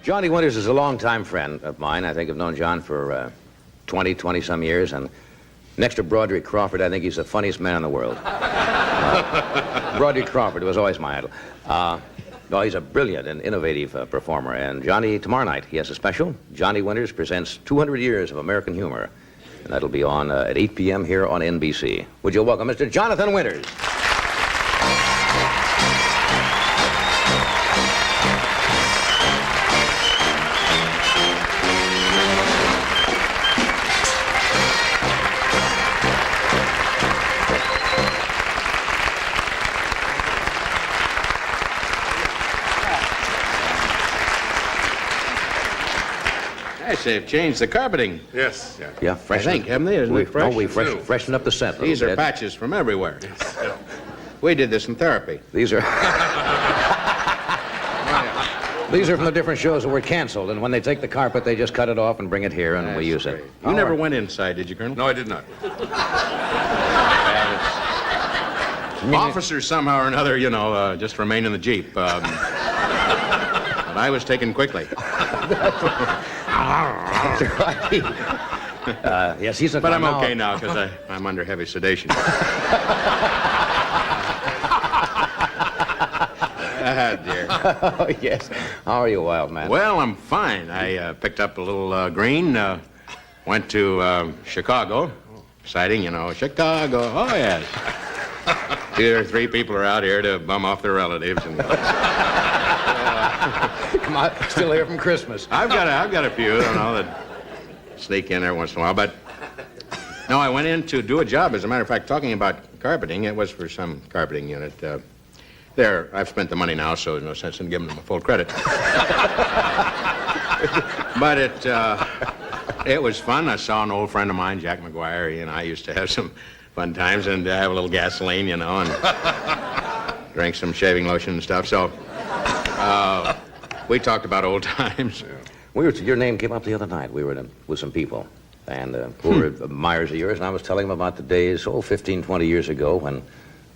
Johnny Winters is a longtime friend of mine. I think I've known John for 20-some years, and next to Broderick Crawford, I think he's the funniest man in the world. Broderick Crawford was always my idol. No, he's a brilliant and innovative performer, and Johnny, tomorrow night, he has a special. Johnny Winters presents 200 Years of American Humor, and that'll be on at 8 p.m. here on NBC. Would you welcome Mr. Jonathan Winters? They've changed the carpeting. Yes. Yeah, I think, haven't they? Isn't it fresh? No, we freshened up the set. These are patches from everywhere. Yes. We did this in therapy. These are... These are from the different shows that were canceled, and when they take the carpet, they just cut it off and bring it here, and we use it. You never went inside, did you, Colonel? No, I did not. Officers somehow or another, just remain in the Jeep. But I was taken quickly. Yes, he's a... But I'm okay now because I'm under heavy sedation. Dear. Oh, yes. How are you, wild man? Well, I'm fine. I picked up a little green, went to Chicago. Exciting, Chicago. Oh, yes. 2 or 3 people are out here to bum off their relatives. And, Come on, still here from Christmas. I've got a few, that sneak in every once in a while. But no, I went in to do a job. As a matter of fact, talking about carpeting, it was for some carpeting unit. I've spent the money now, so there's no sense in giving them full credit. But it was fun. I saw an old friend of mine, Jack McGuire. He and I used to have some fun times and have a little gasoline, and drink some shaving lotion and stuff. So we talked about old times. Your name came up the other night. We were with some people, and who were admirers of yours, and I was telling them about the days, 15, 20 years ago, when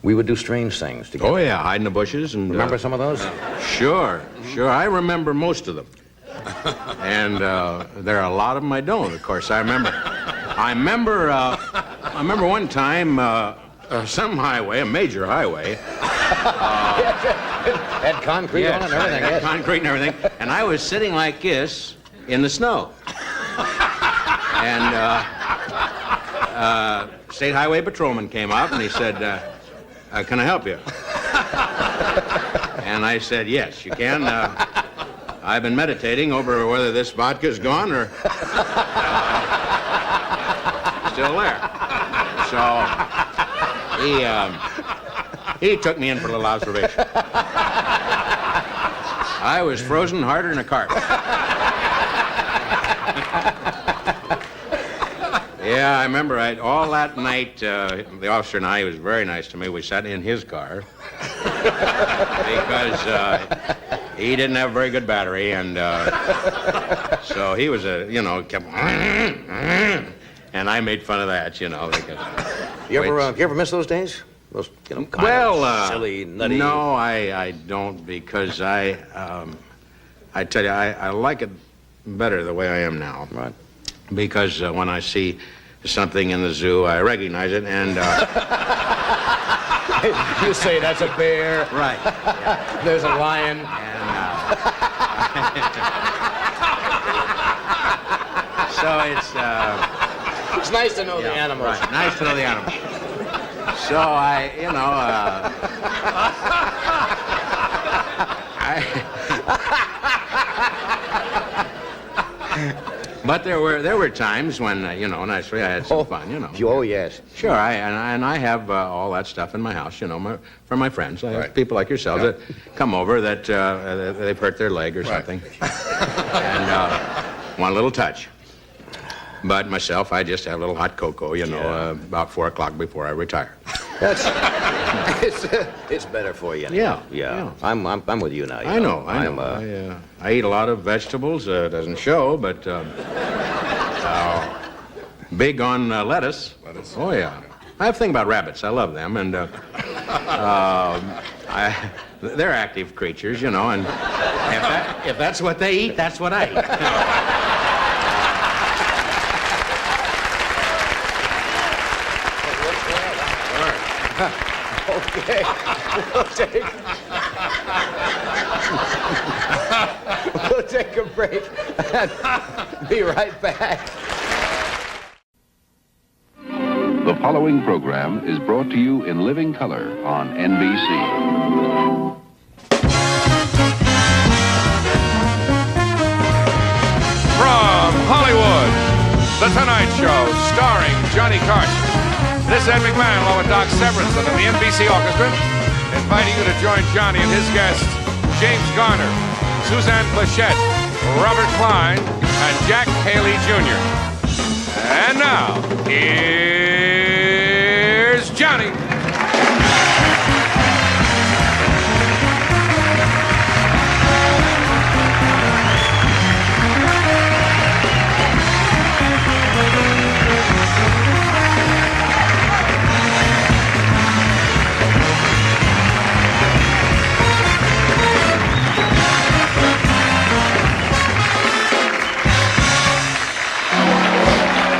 we would do strange things together. Oh, yeah, hide in the bushes. And remember some of those? Sure. I remember most of them. And there are a lot of them I don't, of course. I remember one time, some highway, a major highway. Had concrete on it and everything. Had concrete and everything. And I was sitting like this in the snow. And State Highway Patrolman came up and he said, can I help you? And I said, yes, you can. I've been meditating over whether this vodka's gone or still there. So he took me in for a little observation. I was frozen harder than a carp. Yeah, I remember all that night, the officer and I, he was very nice to me. We sat in his car because he didn't have a very good battery, and so he was kept, and I made fun of that, because... You ever miss those days? Those, kind of silly, nutty... No, I don't, because I tell you, I like it better the way I am now. Right. Because when I see something in the zoo, I recognize it, and... You say that's a bear. Right. Yeah. There's a lion. And, so it's nice to know the animals. Right. Nice to know the animals. So But there were times when, naturally I had some fun, Oh, yes. Sure, I have all that stuff in my house, for my friends. I have people like yourselves that come over that they've hurt their leg or something. And want a little touch. But myself, I just have a little hot cocoa, about 4 o'clock before I retire. It's better for you. Yeah. I'm with you now. I know. I eat a lot of vegetables. Doesn't show, but big on lettuce. Oh yeah. I have a thing about rabbits. I love them, and they're active creatures, and If that's what they eat, that's what I eat. Okay. We'll take a break and be right back. The following program is brought to you in living color on NBC. From Hollywood, The Tonight Show, starring Johnny Carson. This is Ed McMahon, along with Doc Severinsen and the NBC Orchestra, inviting you to join Johnny and his guests, James Garner, Suzanne Plachette, Robert Klein, and Jack Haley Jr. And now, here's Johnny.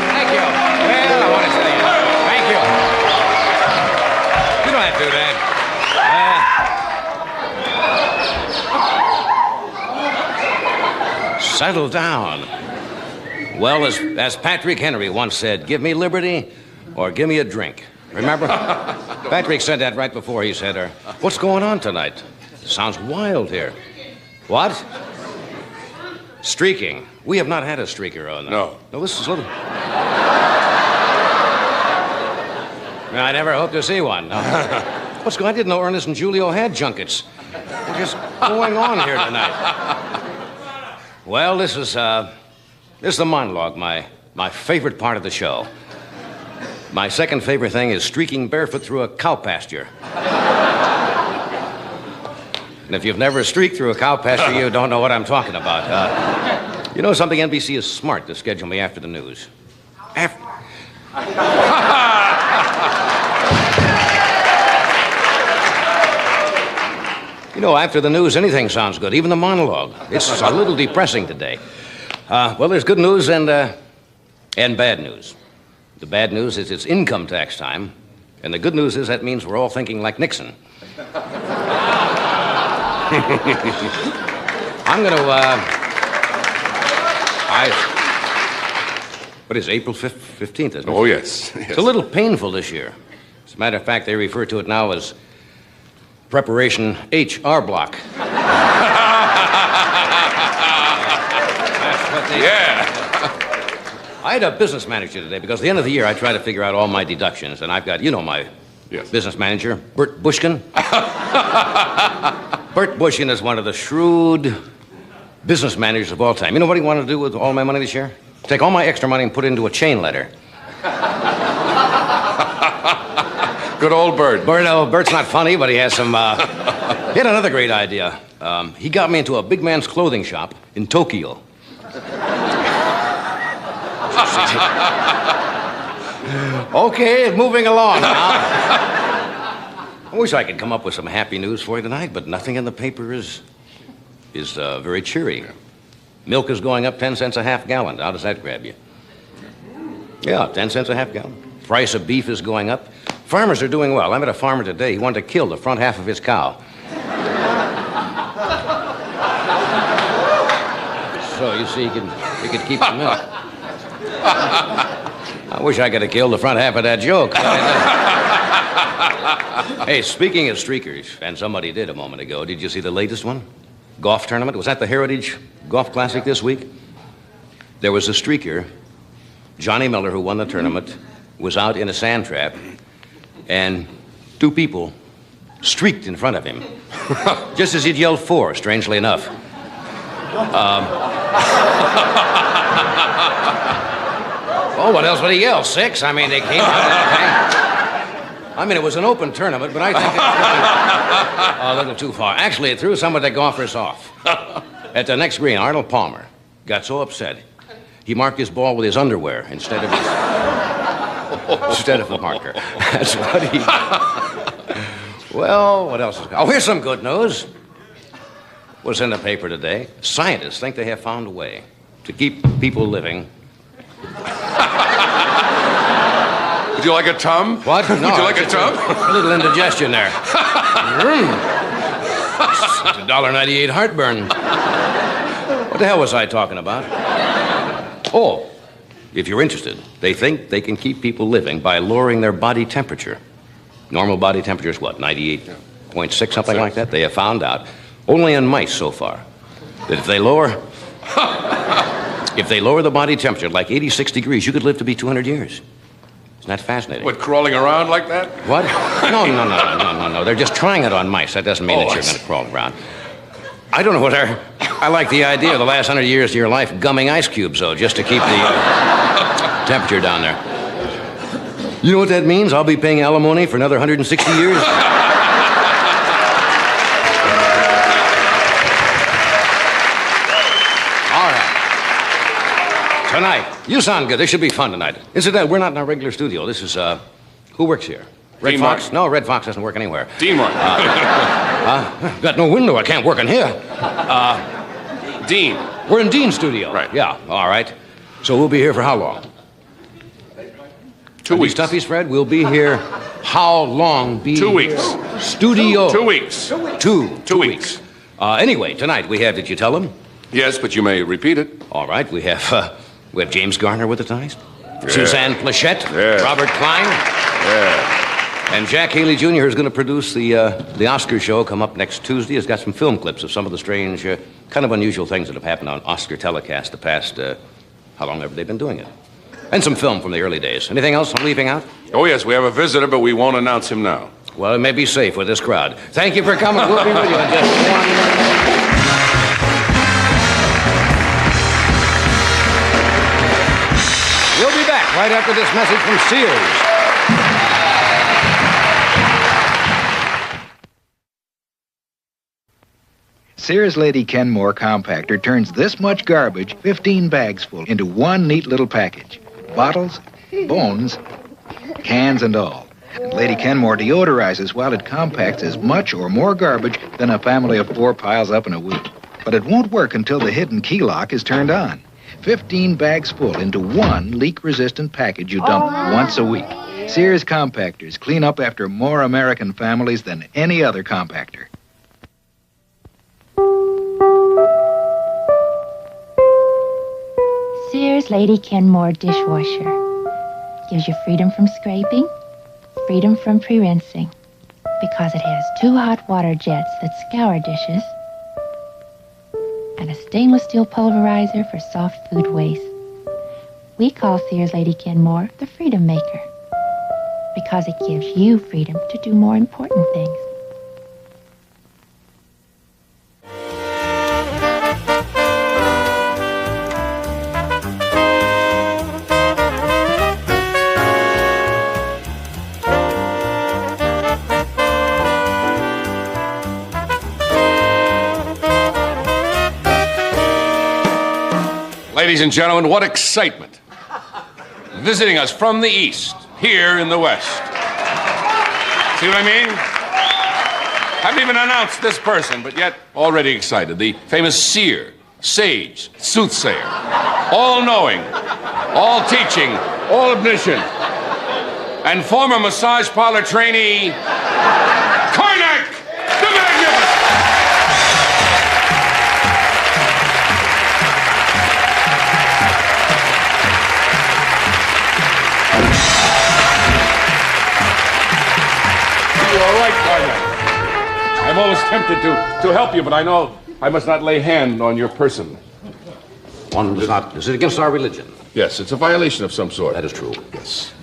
Thank you. Well, I want to say thank you. You don't have to do that. Settle down. Well, as Patrick Henry once said, give me liberty or give me a drink. Remember? Patrick said that right before he said, what's going on tonight? Sounds wild here. What? Streaking. We have not had a streaker on. No. No, this is a little... I never hope to see one. No. What's going on? I didn't know Ernest and Julio had junkets. What's just going on here tonight? Well, this is the monologue, my favorite part of the show. My second favorite thing is streaking barefoot through a cow pasture. And if you've never streaked through a cow pasture, you don't know what I'm talking about. You know something? NBC is smart to schedule me after the news. You know, after the news, anything sounds good, even the monologue. It's a little depressing today. Well, there's good news and bad news. The bad news is it's income tax time, and the good news is that means we're all thinking like Nixon. I'm going to, what is it, April 15th, isn't it? Oh, yes. It's a little painful this year. As a matter of fact, they refer to it now as Preparation HR Block. That's what they... Yeah. I had a business manager today because at the end of the year I try to figure out all my deductions, and I've got, you know, my business manager, Bert Bushkin. Bert Bushkin is one of the shrewd business managers of all time. You know what he wanted to do with all my money this year? Take all my extra money and put it into a chain letter. Good old Bert. Bert's not funny, but he has some... He had another great idea. He got me into a big man's clothing shop in Tokyo. Okay, moving along now. I wish I could come up with some happy news for you tonight, but nothing in the paper is very cheery. Milk is going up 10 cents a half gallon. How does that grab you? Yeah, 10 cents a half gallon. Price of beef is going up. Farmers are doing well. I met a farmer today. He wanted to kill the front half of his cow. So you see, he could keep the milk. I wish I could have killed the front half of that joke. Hey, speaking of streakers, and somebody did a moment ago, did you see the latest one? Golf tournament? Was that the Heritage Golf Classic this week? There was a streaker, Johnny Miller, who won the tournament, was out in a sand trap, and two people streaked in front of him. Just as he'd yelled four, strangely enough. Oh, what else would he yell? Six? I mean, they came out. I mean, it was an open tournament, but I think it was a little too far. Actually, it threw some of the golfers off. At the next green, Arnold Palmer got so upset, he marked his ball with his underwear instead of a marker. That's what he did. Well, what else is... Oh, here's some good news. was in the paper today. Scientists think they have found a way to keep people living. Would you like a tum? What? No, Would you like a tum? A little indigestion there. It's $1.98 heartburn. What the hell was I talking about? Oh, if you're interested, they think they can keep people living by lowering their body temperature. Normal body temperature is what, 98.6, something like that? They have found out, only in mice so far, that if they lower the body temperature like 86 degrees, you could live to be 200 years. Isn't that fascinating? What, crawling around like that? What? No. They're just trying it on mice. That doesn't mean that you're going to crawl around. I don't know whether I like the idea of the last 100 years of your life gumming ice cubes, though, just to keep the temperature down there. You know what that means? I'll be paying alimony for another 160 years. All right. Tonight, you sound good. This should be fun tonight. Incidentally, we're not in our regular studio. This is, who works here? Red Dean Fox? Martin. No, Red Fox doesn't work anywhere. Dean Martin. Got no window. I can't work in here. Dean. We're in Dean's studio. Right. Yeah, all right. So we'll be here for how long? 2 weeks. Stuffies, Fred, we'll be here how long? 2 weeks. Studio. 2 weeks. Two 2 weeks. Anyway, tonight we have, did you tell them? Yes, but you may repeat it. All right, we have James Garner with us tonight. Yeah. Suzanne Plachette. Yeah. Robert Klein. Yeah. And Jack Haley Jr. is going to produce the Oscar show, come up next Tuesday. He's got some film clips of some of the strange, kind of unusual things that have happened on Oscar telecast the past, how long have they been doing it? And some film from the early days. Anything else I'm leaving out? Oh, yes, we have a visitor, but we won't announce him now. Well, it may be safe with this crowd. Thank you for coming. We'll be with you in just 1 minute. We'll be back right after this message from Sears. Sears Lady Kenmore compactor turns this much garbage, 15 bags full, into one neat little package. Bottles, bones, cans and all. And Lady Kenmore deodorizes while it compacts as much or more garbage than a family of 4 piles up in a week. But it won't work until the hidden key lock is turned on. 15 bags full into one leak-resistant package you dump once a week. Sears compactors clean up after more American families than any other compactor. Sears Lady Kenmore dishwasher. Gives you freedom from scraping, freedom from pre-rinsing, because it has 2 hot water jets that scour dishes, and a stainless steel pulverizer for soft food waste. We call Sears Lady Kenmore the Freedom Maker, because it gives you freedom to do more important things. Ladies and gentlemen, what excitement. Visiting us from the East, here in the West. See what I mean? Haven't even announced this person, but yet already excited. The famous seer, sage, soothsayer, all-knowing, all-teaching, all-omniscient, and former massage parlor trainee, Karnak the Magnificent. All right, Karnak. I'm always tempted to help you, but I know I must not lay hand on your person. One does not. Is it against our religion? Yes, it's a violation of some sort. That is true. Yes.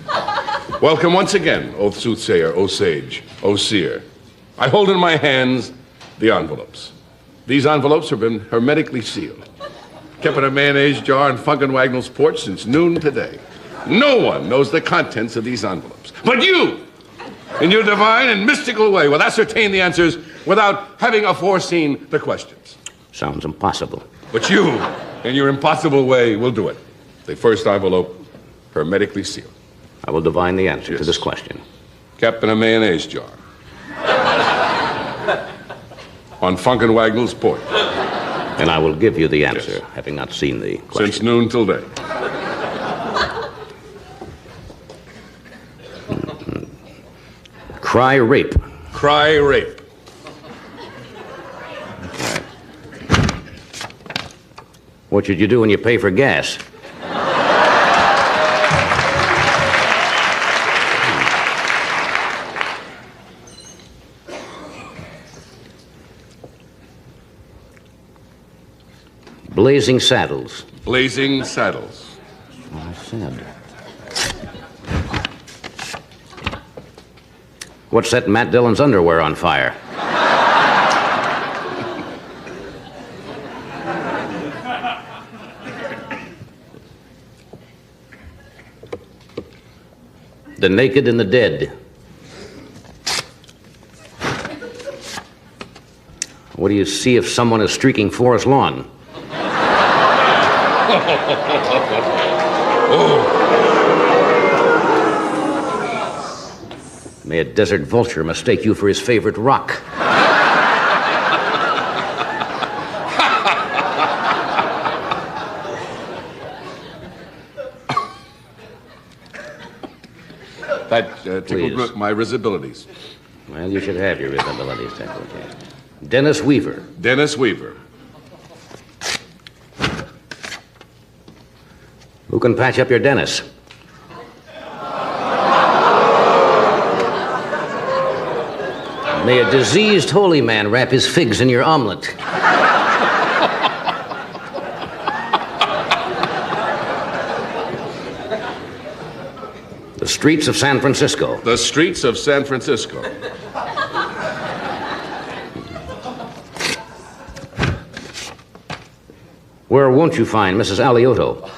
Welcome once again, O soothsayer, O sage, O seer. I hold in my hands the envelopes. These envelopes have been hermetically sealed. Kept in a mayonnaise jar on Funk and Wagnall's porch since noon today. No one knows the contents of these envelopes. But you, in your divine and mystical way, will ascertain the answers without having aforeseen the questions. Sounds impossible. But you, in your impossible way, will do it. The first envelope, hermetically sealed. I will divine the answer to Yes. this question. Kept in a mayonnaise jar. On Funk and Wagnall's porch. And I will give you the answer, having not seen the question. Since noon till day. Cry rape. Cry rape. What should you do when you pay for gas? Blazing saddles. Blazing saddles. I said. What set Matt Dillon's underwear on fire? The naked and the dead. What do you see if someone is streaking forest lawn? May a desert vulture mistake you for his favorite rock. That tickled my risibilities. Well, you should have your risibilities tickled, yes. Dennis Weaver. Dennis Weaver. Who can patch up your Dennis? May a diseased holy man wrap his figs in your omelet. The streets of San Francisco. The streets of San Francisco. Where won't you find Mrs. Alioto?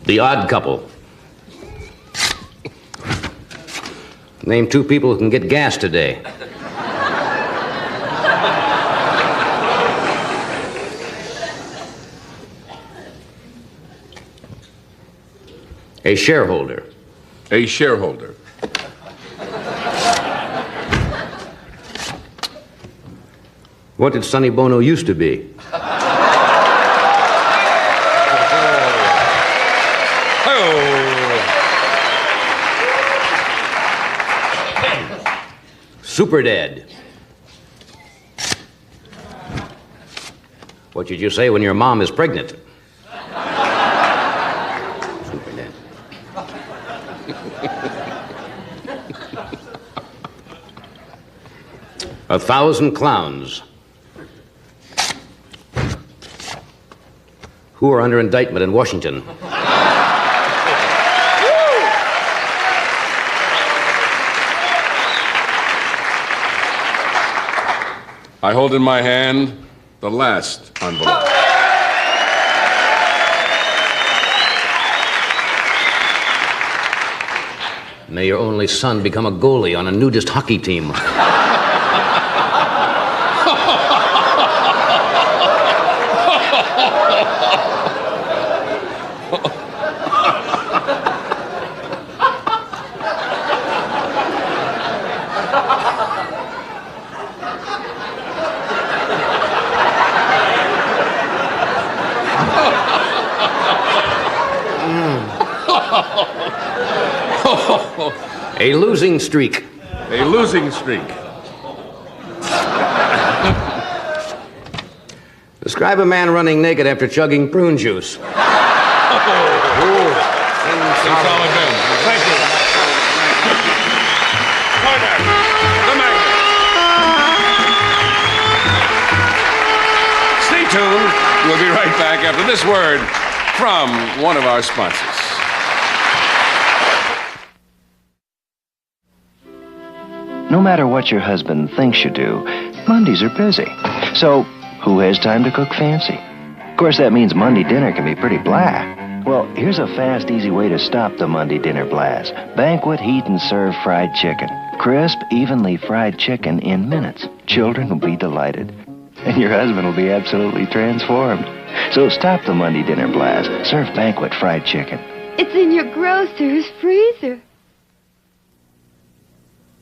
The Odd Couple. Name two people who can get gas today. A shareholder. A shareholder. What did Sonny Bono used to be? Super Dad. What should you say when your mom is pregnant? Super Dad. A thousand clowns. Who are under indictment in Washington? I hold in my hand the last envelope. May your only son become a goalie on a nudist hockey team. A losing streak. A losing streak. Describe a man running naked after chugging prune juice. Thank you. Corner. The magnet. Stay tuned. We'll be right back after this word from one of our sponsors. No matter what your husband thinks you do, Mondays are busy. So, who has time to cook fancy? Of course, that means Monday dinner can be pretty blah. Well, here's a fast, easy way to stop the Monday dinner blast. Banquet Heat and Serve fried chicken. Crisp, evenly fried chicken in minutes. Children will be delighted. And your husband will be absolutely transformed. So stop the Monday dinner blast. Serve banquet fried chicken. It's in your grocer's freezer.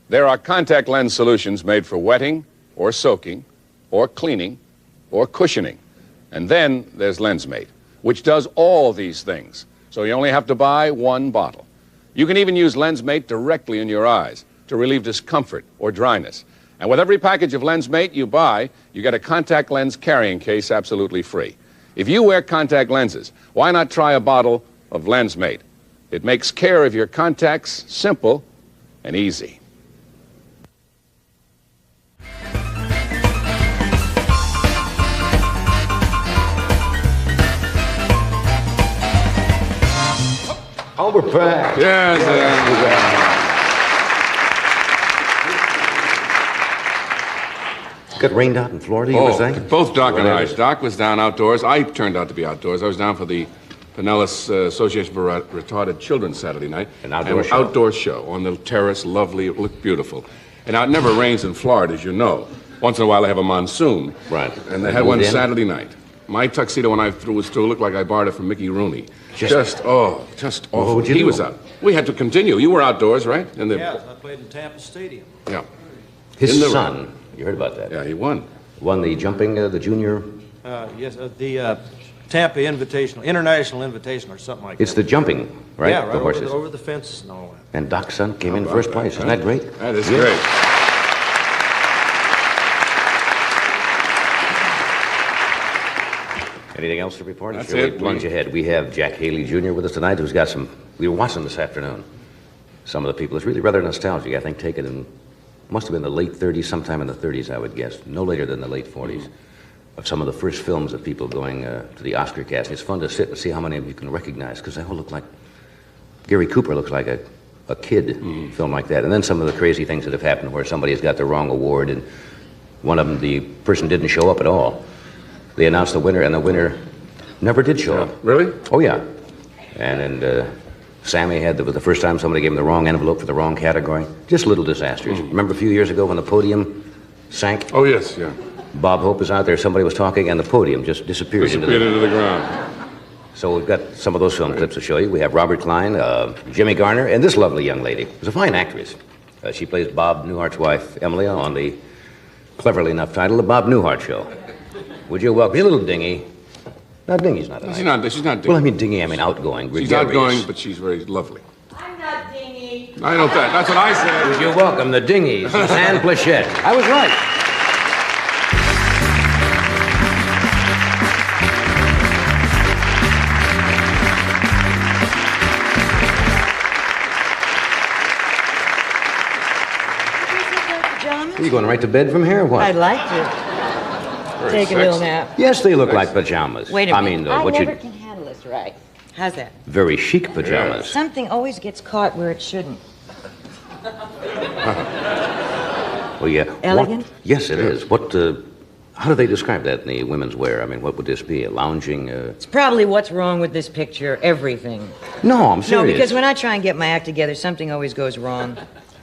There are contact lens solutions made for wetting or soaking or cleaning or cushioning. And then there's LensMate, which does all these things. So you only have to buy one bottle. You can even use LensMate directly in your eyes to relieve discomfort or dryness. And with every package of LensMate you buy, you get a contact lens carrying case absolutely free. If you wear contact lenses, why not try a bottle of LensMate? It makes care of your contacts simple and easy. Oh, we're back. Yes. It got rained out in Florida, you were saying? Both Doc and I. Doc was down outdoors. I turned out to be outdoors. I was down for the Pinellas Association for Retarded Children Saturday night. An outdoor show? Outdoor show on the terrace. Lovely. It looked beautiful. And now, it never rains in Florida, as you know. Once in a while, they have a monsoon. Right. And they had one Saturday night. My tuxedo, when I was through, looked like I borrowed it from Mickey Rooney. Just awful. What'd you He do? was out. We had to continue. You were outdoors, right? Yes, I played in Tampa Stadium. Yeah. His son, you heard about that? Yeah, he won. Won the jumping, the junior... Yes, the Tampa Invitational, International Invitational or something like that. It's the jumping, right? Yeah, right the horses. over the fences and all that. And Doc's son came in first place. Isn't that great? That is great. Anything else to report? That's Sure, we it. plunge ahead. We have Jack Haley Jr. with us tonight, who's got some... We were watching this afternoon. Some of the people. It's really rather nostalgic. I think taken in... Must have been the late 30s, sometime in the 30s, I would guess. No later than the late 40s. Of some of the first films of people going to the Oscar cast. It's fun to sit and see how many of you can recognize, because they all look like... Gary Cooper looks like a kid film like that. And then some of the crazy things that have happened where somebody has got the wrong award, and one of them, the person didn't show up at all. They announced the winner, and the winner never did show up. Really? Oh, yeah. And Sammy had the first time somebody gave him the wrong envelope for the wrong category. Just little disasters. Remember a few years ago when the podium sank? Oh, yes, yeah. Bob Hope was out there, somebody was talking, and the podium just disappeared into the ground. So we've got some of those film clips to show you. We have Robert Klein, Jimmy Garner, and this lovely young lady, who's a fine actress. She plays Bob Newhart's wife, Emilia, on the cleverly enough title, The Bob Newhart Show. Would you welcome me, a little dingy? No, dingy's not a nice. She's not dingy. Well, I mean dingy, I mean outgoing, She's gregarious. outgoing, but she's very lovely. I'm not dingy. I know that. That's what I said. Would you welcome the dingy, Suzanne Plachette? I was right. Are you going right to bed from here or what? I'd like to take a little nap. Yes, they look like pajamas. Wait a minute. I mean, I what never you... can handle this right. How's that? Very chic pajamas. Something always gets caught where it shouldn't. Well, yeah. Elegant? What? Yes, it is. What, how do they describe that in the women's wear? I mean, what would this be? A lounging, It's probably what's wrong with this picture, everything. No, I'm serious. No, because when I try and get my act together, something always goes wrong.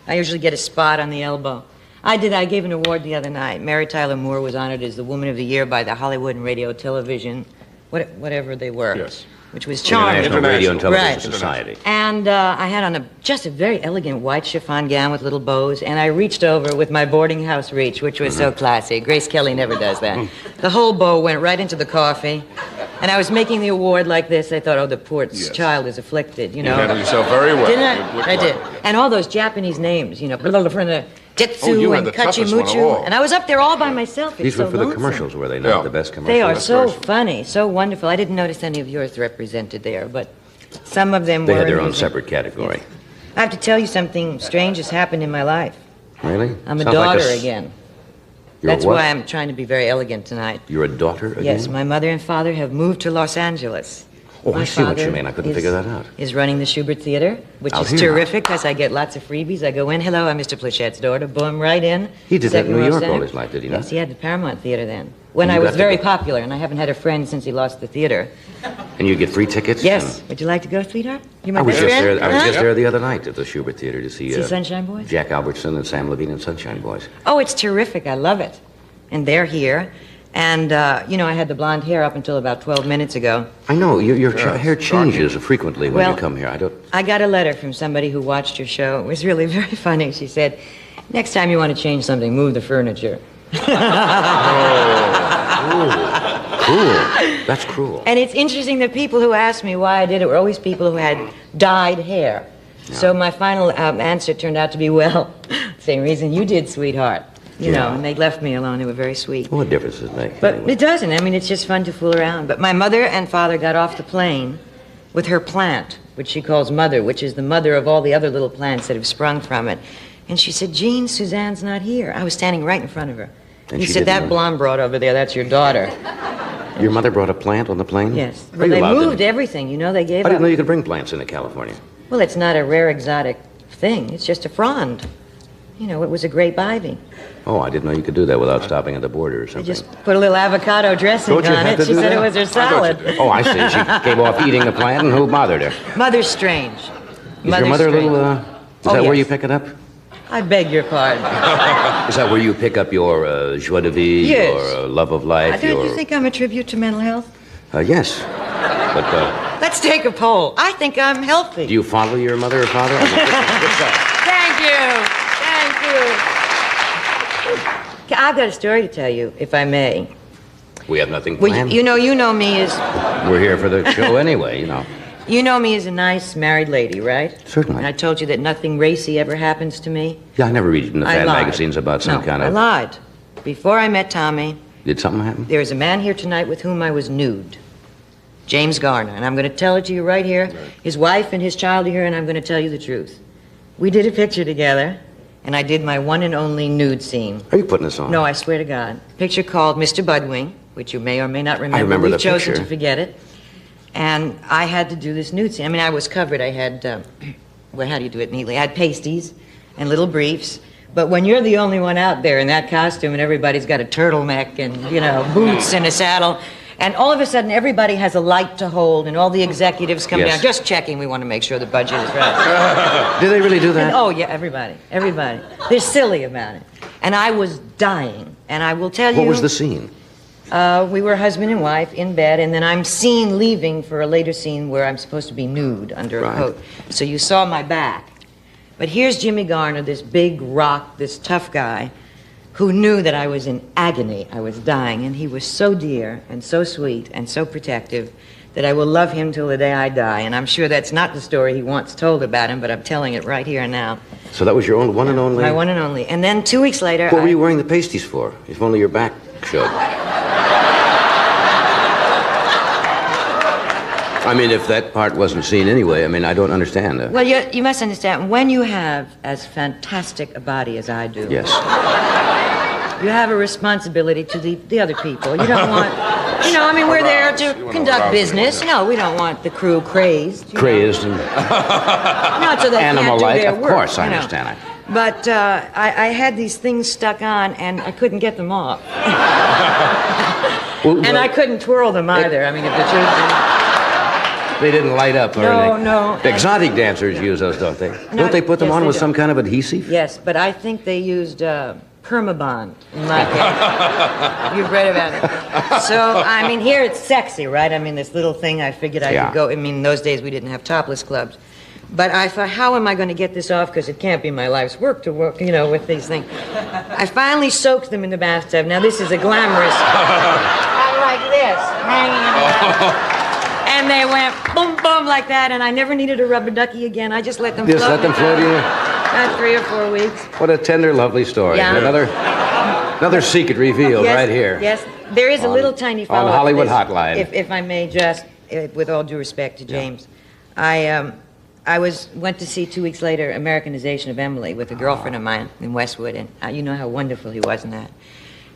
I usually get a spot on the elbow. I gave an award the other night. Mary Tyler Moore was honored as the Woman of the Year by the Hollywood and Radio Television, whatever they were. Yes. Which was charming. International Radio and Television Right. Society. And I had on just a very elegant white chiffon gown with little bows, and I reached over with my boarding house reach, which was so classy. Grace Kelly never does that. The whole bow went right into the coffee, and I was making the award like this. I thought, oh, the poor child is afflicted, you know. You handled yourself very well. Didn't I? I did. And all those Japanese names, you know, Jetsu you had and the toughest one of Kachimuchu. all. And I was up there all by myself. It's These were so for the lonesome. commercials, were they not? Yeah. The best commercials? They are Of so course. funny, so wonderful. I didn't notice any of yours represented there, but some of them They were. had their own amusing. separate category. I have to tell you something strange has happened in my life. Really? I'm a Sounds like daughter again. You're That's what? why I'm trying to be very elegant tonight. You're a daughter again? Yes, my mother and father have moved to Los Angeles. Oh, My I see what you father mean. I couldn't is- figure that out. Is running the Schubert Theater, which Out is here. terrific because I get lots of freebies. I go in, hello, I'm Mr. Plachette's daughter, boom, right in. He did that in Second New row York center. all his life, did he not? Yes, he had the Paramount Theater then. When And I you was got to very go. popular, and I haven't had a friend since he lost the theater. And you get free tickets? Yes. And Would you like to go, sweetheart? You my I was best just friend? there. I was Huh? just there the other night at the Schubert Theater to see See Sunshine Boys? Jack Albertson and Sam Levine and Sunshine Boys. Oh, it's terrific. I love it. And they're here. And, I had the blonde hair up until about 12 minutes ago. I know. Your hair changes frequently when you come here. I got a letter from somebody who watched your show. It was really very funny. She said, next time you want to change something, move the furniture. Cruel. That's cruel. And it's interesting that people who asked me why I did it were always people who had dyed hair. Yeah. So my final answer turned out to be, well, same reason you did, sweetheart. You know, and they left me alone. They were very sweet. What difference does it make? But anyway. It doesn't. I mean, it's just fun to fool around. But my mother and father got off the plane with her plant, which she calls Mother, which is the mother of all the other little plants that have sprung from it. And she said, Jean, Suzanne's not here. I was standing right in front of her. And he said, that blonde broad over there, that's your daughter. Your mother brought a plant on the plane? Yes. Well, they moved everything. You know, they gave I didn't know you could bring plants into California. Well, it's not a rare exotic thing. It's just a frond. You know, it was a grape ivy. Oh, I didn't know you could do that without stopping at the border or something. I just put a little avocado dressing on it. She said it was her salad. Oh, I see. She gave off eating the plant, and who bothered her? Mother's strange. Is your mother a little, is that where you pick it up? I beg your pardon. Is that where you pick up your joie de vivre, your love of life? Don't you think I'm a tribute to mental health? Yes. But, let's take a poll. I think I'm healthy. Do you follow your mother or father? Thank you. Thank you. I've got a story to tell you, if I may. We have nothing planned. Well, you know me as... We're here for the show anyway, you know. You know me as a nice married lady, right? Certainly. And I told you that nothing racy ever happens to me. Yeah, I never read in the fan magazines about some kind of... I lied. Before I met Tommy... Did something happen? There is a man here tonight with whom I was nude. James Garner. And I'm going to tell it to you right here. His wife and his child are here, and I'm going to tell you the truth. We did a picture together, and I did my one and only nude scene. Are you putting this on? No, I swear to God. Picture called Mr. Budwing, which you may or may not remember. I remember We've the picture. chosen to forget it. And I had to do this nude scene. I mean, I was covered. I had, well, how do you do it neatly? I had pasties and little briefs. But when you're the only one out there in that costume and everybody's got a turtleneck and, boots and a saddle, and all of a sudden everybody has a light to hold and all the executives come down, just checking, we want to make sure the budget is right. Do they really do that? And, oh, yeah, everybody. They're silly about it. And I was dying. And I will tell you... What was the scene? We were husband and wife in bed, and then I'm seen leaving for a later scene where I'm supposed to be nude under a coat. So you saw my back. But here's Jimmy Garner, this big rock, this tough guy, who knew that I was in agony. I was dying, and he was so dear and so sweet and so protective that I will love him till the day I die. And I'm sure that's not the story he once told about him, but I'm telling it right here and now. So that was your own one and only? My one and only. And then 2 weeks later... What were you wearing the pasties for? If only your back showed. I mean, if that part wasn't seen anyway, I mean, I don't understand that. Well, you must understand, when you have as fantastic a body as I do... Yes. You have a responsibility to the other people. You don't want... we're there to conduct business. No, we don't want the crew crazed. Crazed and... Not so they animal-like, can't do their of work, course, I understand that. But I had these things stuck on, and I couldn't get them off. And I couldn't twirl them either. I mean, if the truth is... They didn't light up or anything. No. The exotic dancers use those, don't they? Don't they put them on with some kind of adhesive? Yes, but I think they used Permabond in my case. You've read about it. So, I mean, here it's sexy, right? I mean, this little thing, I figured I could go. I mean, in those days we didn't have topless clubs. But I thought, how am I going to get this off? Because it can't be my life's work to work, with these things. I finally soaked them in the bathtub. Now, this is a glamorous... I'm like this, hanging in the bathtub. And they went boom, boom like that, and I never needed a rubber ducky again. I just let them float. Just let them float in? About 3 or 4 weeks. What a tender, lovely story. Yeah. Another secret revealed right here. Yes, there is a little tiny follow-up. On Hollywood Hotline. If I may just, with all due respect to James, I went to see 2 weeks later Americanization of Emily with a girlfriend of mine in Westwood, and you know how wonderful he was in that.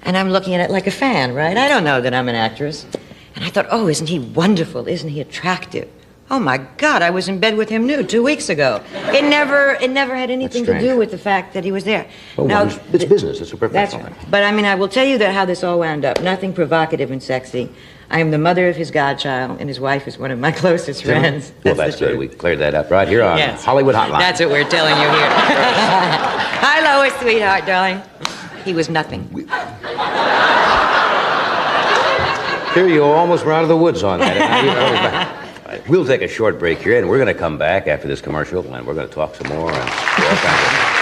And I'm looking at it like a fan, right? I don't know that I'm an actress. And I thought, oh, isn't he wonderful? Isn't he attractive? Oh, my God, I was in bed with him nude 2 weeks ago. It never had anything to do with the fact that he was there. Well, now, it's business. It's a professional thing. But, I mean, I will tell you how this all wound up. Nothing provocative and sexy. I am the mother of his godchild, and his wife is one of my closest friends. Well, that's good. We cleared that up right here on Hollywood Hotline. That's what we're telling you here. Hi, Lois, sweetheart, darling. He was nothing. Here you almost were out of the woods on that. And now you're coming back. All right, we'll take a short break here, and we're going to come back after this commercial, and we're going to talk some more and do all kinds of things.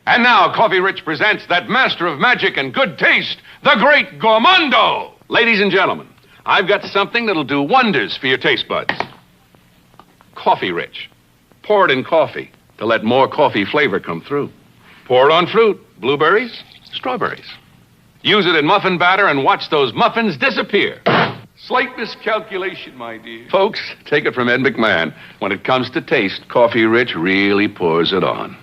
And now, Coffee Rich presents that master of magic and good taste, the great Gourmando. Ladies and gentlemen, I've got something that'll do wonders for your taste buds. Coffee Rich. Pour it in coffee to let more coffee flavor come through. Pour it on fruit, blueberries, strawberries. Use it in muffin batter and watch those muffins disappear. Slight miscalculation, my dear. Folks, take it from Ed McMahon. When it comes to taste, Coffee Rich really pours it on.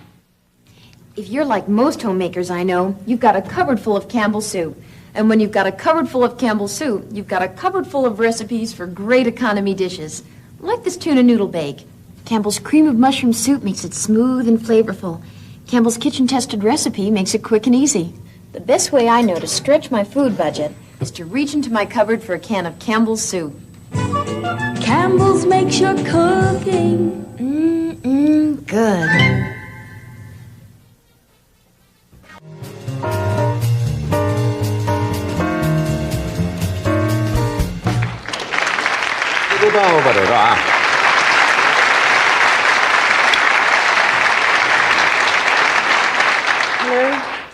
If you're like most homemakers I know, you've got a cupboard full of Campbell's soup. And when you've got a cupboard full of Campbell's soup, you've got a cupboard full of recipes for great economy dishes. Like this tuna noodle bake. Campbell's cream of mushroom soup makes it smooth and flavorful. Campbell's kitchen-tested recipe makes it quick and easy. The best way I know to stretch my food budget is to reach into my cupboard for a can of Campbell's soup. Campbell's makes your cooking good.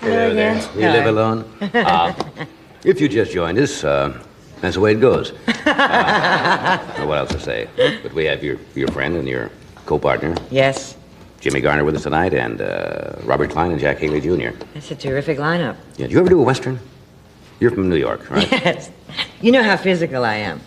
Hello again. We live alone. If you just joined us, that's the way it goes. What else to say? But we have your friend and your co-partner. Yes. Jimmy Garner with us tonight, and Robert Klein and Jack Haley Jr. That's a terrific lineup. Yeah, do you ever do a Western? You're from New York, right? Yes. You know how physical I am.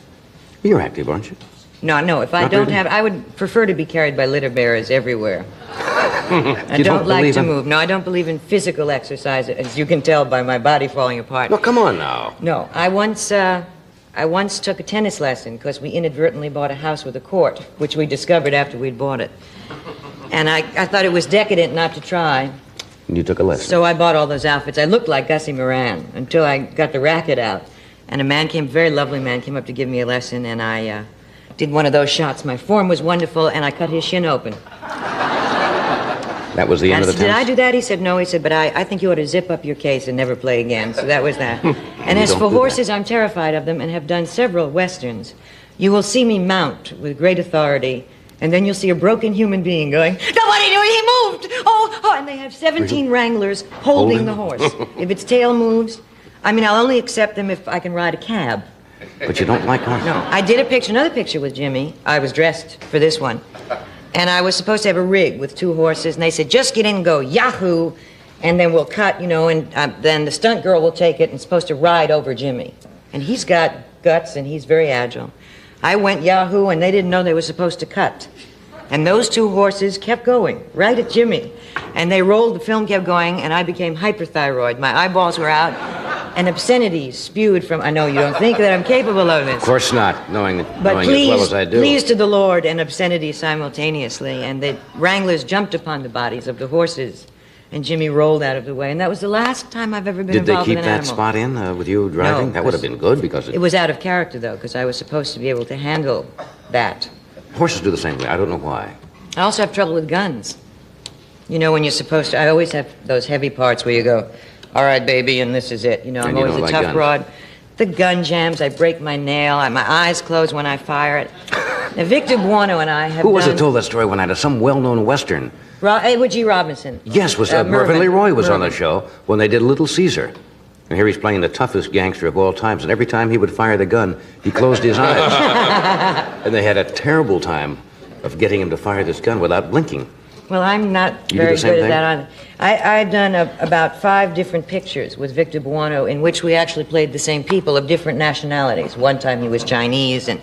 You're active, aren't you? No, if I Not don't really? have, I would prefer to be carried by litter bearers everywhere. I You don't like believe to in- move. No, I don't believe in physical exercise, as you can tell by my body falling apart. No, come on now. No, I once took a tennis lesson because we inadvertently bought a house with a court, which we discovered after we'd bought it. And I thought it was decadent not to try, And you took a lesson. so I bought all those outfits. I looked like Gussie Moran until I got the racket out. And a very lovely man, came up to give me a lesson, and I did one of those shots. My form was wonderful, and I cut his shin open. That was the end And of the did I tennis? do that? He said, no. He said, but I think you ought to zip up your case and never play again. So that was that. And You as don't for do that. horses, I'm terrified of them and have done several Westerns. You will see me mount with great authority, and then you'll see a broken human being going, nobody knew he moved! Oh, and they have 17 wranglers holding the horse. If its tail moves, I'll only accept them if I can ride a cab. But you don't like horses? No, I did another picture with Jimmy. I was dressed for this one. And I was supposed to have a rig with 2 horses, and they said, just get in and go, yahoo, and then we'll cut, and then the stunt girl will take it and supposed to ride over Jimmy. And he's got guts, and he's very agile. I went yahoo, and they didn't know they were supposed to cut. And those 2 horses kept going, right at Jimmy. And they rolled, the film kept going, and I became hyperthyroid. My eyeballs were out, and obscenities spewed from, I know you don't think that I'm capable of this. Of course not, knowing But as well as I do. please to the Lord and obscenity simultaneously. And the wranglers jumped upon the bodies of the horses, and Jimmy rolled out of the way. And that was the last time I've ever been Did they involved keep with an that animal. spot in with you driving? No, That would have been good because It was out of character, though, because I was supposed to be able to handle that. horses do the same way. I don't know why. I also have trouble with guns. When you're supposed to, I always have those heavy parts where you go, all right, baby, and this is it. I'm And you always don't a like tough guns. broad. The gun jams, I break my nail, my eyes close when I fire it. Now, Victor Buono and I have Who was done... it told that story one night? Some well-known Western. Edward G. Robinson. Yes, Mervyn Mervyn. Leroy was on the Mervyn. show when they did Little Caesar. And here he's playing the toughest gangster of all times, and every time he would fire the gun, he closed his eyes. And they had a terrible time of getting him to fire this gun without blinking. Well, I'm not You do very the same good thing? at that. I've done about 5 different pictures with Victor Buono in which we actually played the same people of different nationalities. One time he was Chinese, and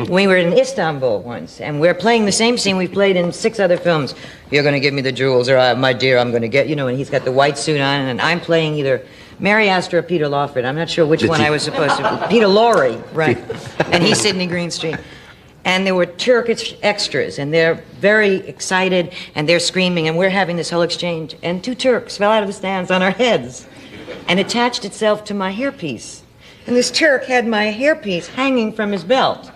we were in Istanbul once, and we're playing the same scene we've played in 6 other films. You're going to give me the jewels, or my dear, I'm going to get, and he's got the white suit on, and I'm playing either Mary Astor or Peter Lawford. I'm not sure which one I was supposed to. Peter Lorre, right. And he's Sidney Greenstreet. And there were Turkish extras, and they're very excited, and they're screaming, and we're having this whole exchange. And 2 Turks fell out of the stands on our heads and attached itself to my hairpiece. And this Turk had my hairpiece hanging from his belt.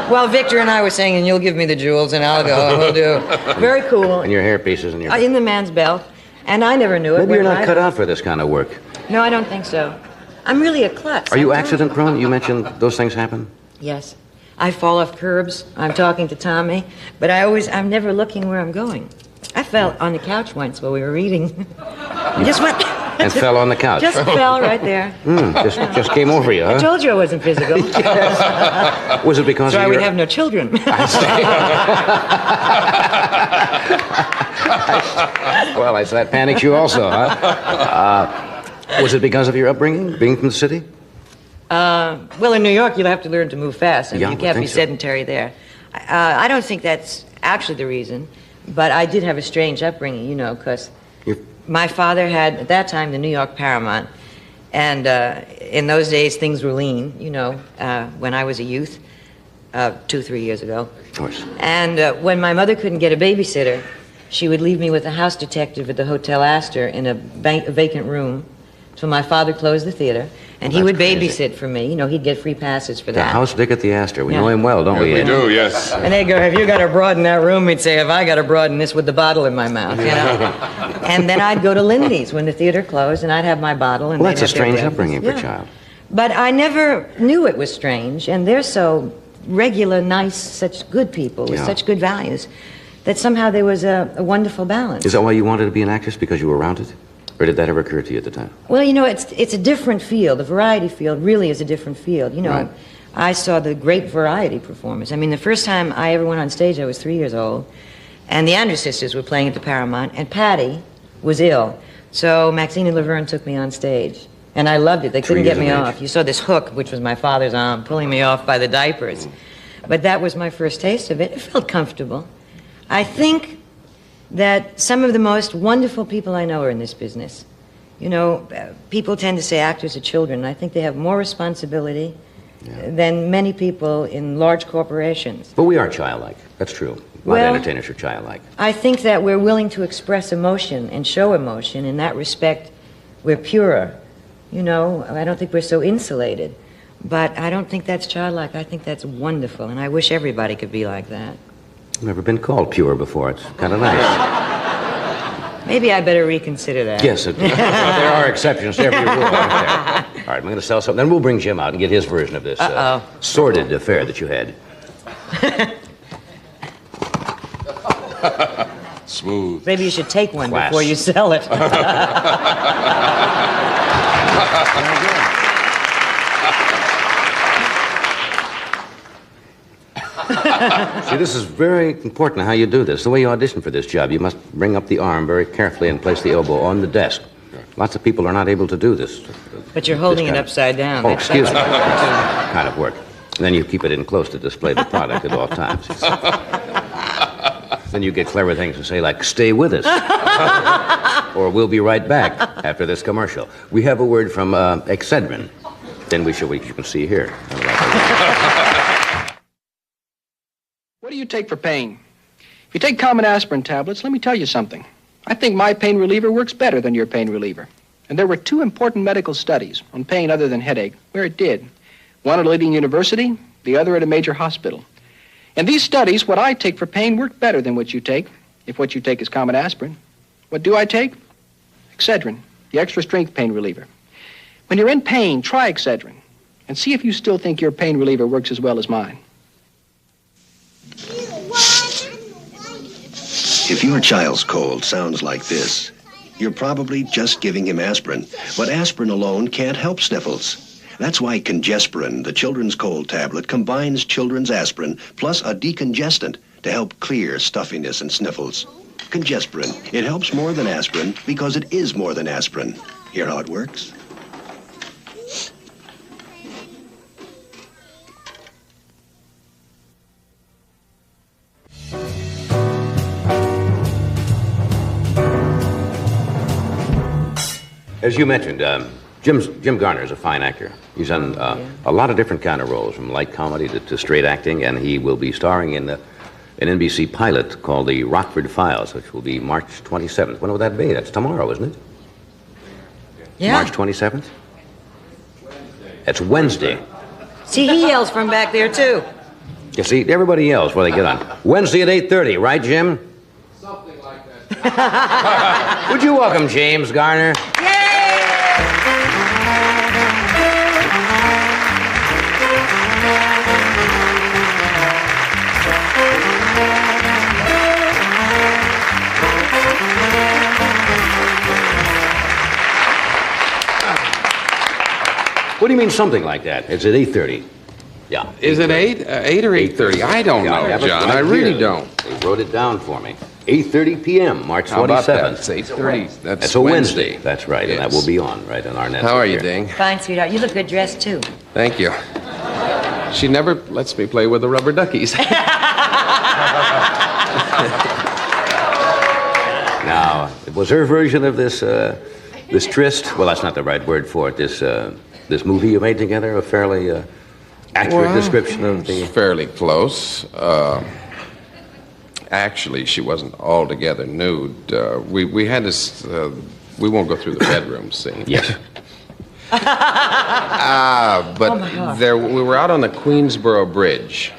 While Victor and I were saying, and you'll give me the jewels, and I'll go, and we'll do. Very cool. And your hairpieces and your... In the man's belt. And I never knew it. Maybe you're not cut out for this kind of work. No, I don't think so. I'm really a klutz. Are you accident prone? You mentioned those things happen? Yes. I fall off curbs. I'm talking to Tommy. But I'm never looking where I'm going. I fell on the couch once while we were reading. Just went... And fell on the couch. Just fell right there. Just came over you, huh? I told you I wasn't physical. Was it because That's why of we your... have no children. Well, that panics you also, huh? Was it because of your upbringing, being from the city? Well, in New York, you'll have to learn to move fast, and Yeah, you can't be so. sedentary there. I don't think that's actually the reason, but I did have a strange upbringing, because my father had, at that time, the New York Paramount, and in those days, things were lean, when I was a youth, 2-3 years ago. Of course. And when my mother couldn't get a babysitter, she would leave me with a house detective at the Hotel Astor in a vacant room. So my father closed the theater, and he would babysit for me. He'd get free passes for The that. house dick at the Astor. We know him well, don't we? We do, yes. And they'd go, have you got a broad in that room? He'd say, have I got a broad in this with the bottle in my mouth, And then I'd go to Lindy's when the theater closed, and I'd have my bottle. And Well, that's they'd a have their strange breakfast. upbringing for a child. But I never knew it was strange, and they're so regular, nice, such good people with such good values, that somehow there was a wonderful balance. Is that why you wanted to be an actress, because you were around it? Or did that ever occur to you at the time? Well, it's a different field. The variety field really is a different field. Right. I saw the great variety performers. I mean, the first time I ever went on stage, I was 3 years old, and the Andrews Sisters were playing at the Paramount, and Patty was ill. So Maxine and Laverne took me on stage, and I loved it. They couldn't get me off. You saw this hook, which was my father's arm, pulling me off by the diapers. But that was my first taste of it. It felt comfortable. I think that some of the most wonderful people I know are in this business. People tend to say actors are children, and I think they have more responsibility than many people in large corporations. But we are childlike. That's true. A lot of entertainers are childlike. I think that we're willing to express emotion and show emotion. In that respect, we're purer. I don't think we're so insulated. But I don't think that's childlike. I think that's wonderful, and I wish everybody could be like that. I've never been called pure before. It's kind of nice. Maybe I better reconsider that. Yes, there are exceptions to every rule, aren't there? All right, I'm going to sell something. Then we'll bring Jim out and get his version of this sordid affair that you had. Smooth. Maybe you should take one Class. before you sell it. See, this is very important how you do this. The way you audition for this job, you must bring up the arm very carefully and place the elbow on the desk. Lots of people are not able to do this. But you're holding it upside down. Oh, excuse me. Kind of work. And then you keep it in close to display the product at all times. Then you get clever things to say like, stay with us. Or we'll be right back after this commercial. We have a word from Excedrin. Then you can see here. What do you take for pain? If you take common aspirin tablets, let me tell you something. I think my pain reliever works better than your pain reliever. And there were 2 important medical studies on pain other than headache where it did. One at a leading university, the other at a major hospital. In these studies, what I take for pain worked better than what you take, if what you take is common aspirin. What do I take? Excedrin, the extra strength pain reliever. When you're in pain, try Excedrin and see if you still think your pain reliever works as well as mine. If your child's cold sounds like this, you're probably just giving him aspirin. But aspirin alone can't help sniffles. That's why Congesperin, the children's cold tablet, combines children's aspirin plus a decongestant to help clear stuffiness and sniffles. Congesperin, it helps more than aspirin because it is more than aspirin. Hear how it works? As you mentioned, Jim Garner is a fine actor. He's done a lot of different kind of roles, from light comedy to straight acting, and he will be starring in an NBC pilot called The Rockford Files, which will be March 27th. When will that be? That's tomorrow, isn't it? Yeah. March 27th? That's Wednesday. See, he yells from back there, too. You see, everybody yells before they get on. Wednesday at 8:30, right, Jim? Something like that, Would you welcome James Garner? What do you mean something like that? It's at 8:30. Yeah. Is it 8? 8 or 8:30? I don't know, John. I really don't. They wrote it down for me. 8:30 p.m., March 27th. How about that? It's 8:30. That's a Wednesday. That's right, and that will be on right on our net. How are you, Ding? Fine, sweetheart. You look good dressed, too. Thank you. She never lets me play with the rubber duckies. Now, was her version of this this tryst? Well, that's not the right word for it. This movie you made together, a fairly accurate description of the. Fairly close. Actually, she wasn't altogether nude. We had this. We won't go through the bedroom scene. Yes. But we were out on the Queensboro Bridge.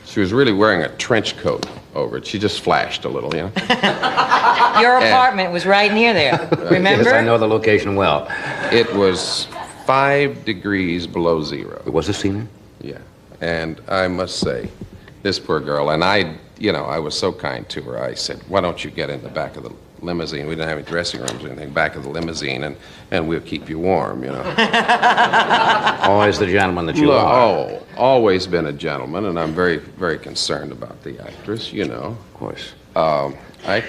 She was really wearing a trench coat over it. She just flashed a little, you know. Your apartment was right near there. Remember? Yes, I know the location well. It was 5 degrees below zero. Was this scene? Yeah. And I must say, this poor girl, and I was so kind to her. I said, why don't you get in the back of the limousine? We didn't have any dressing rooms or anything. Back of the limousine, and we'll keep you warm, you know. Always the gentleman that you are. Oh, always been a gentleman, and I'm very, very concerned about the actress, you know. Of course. I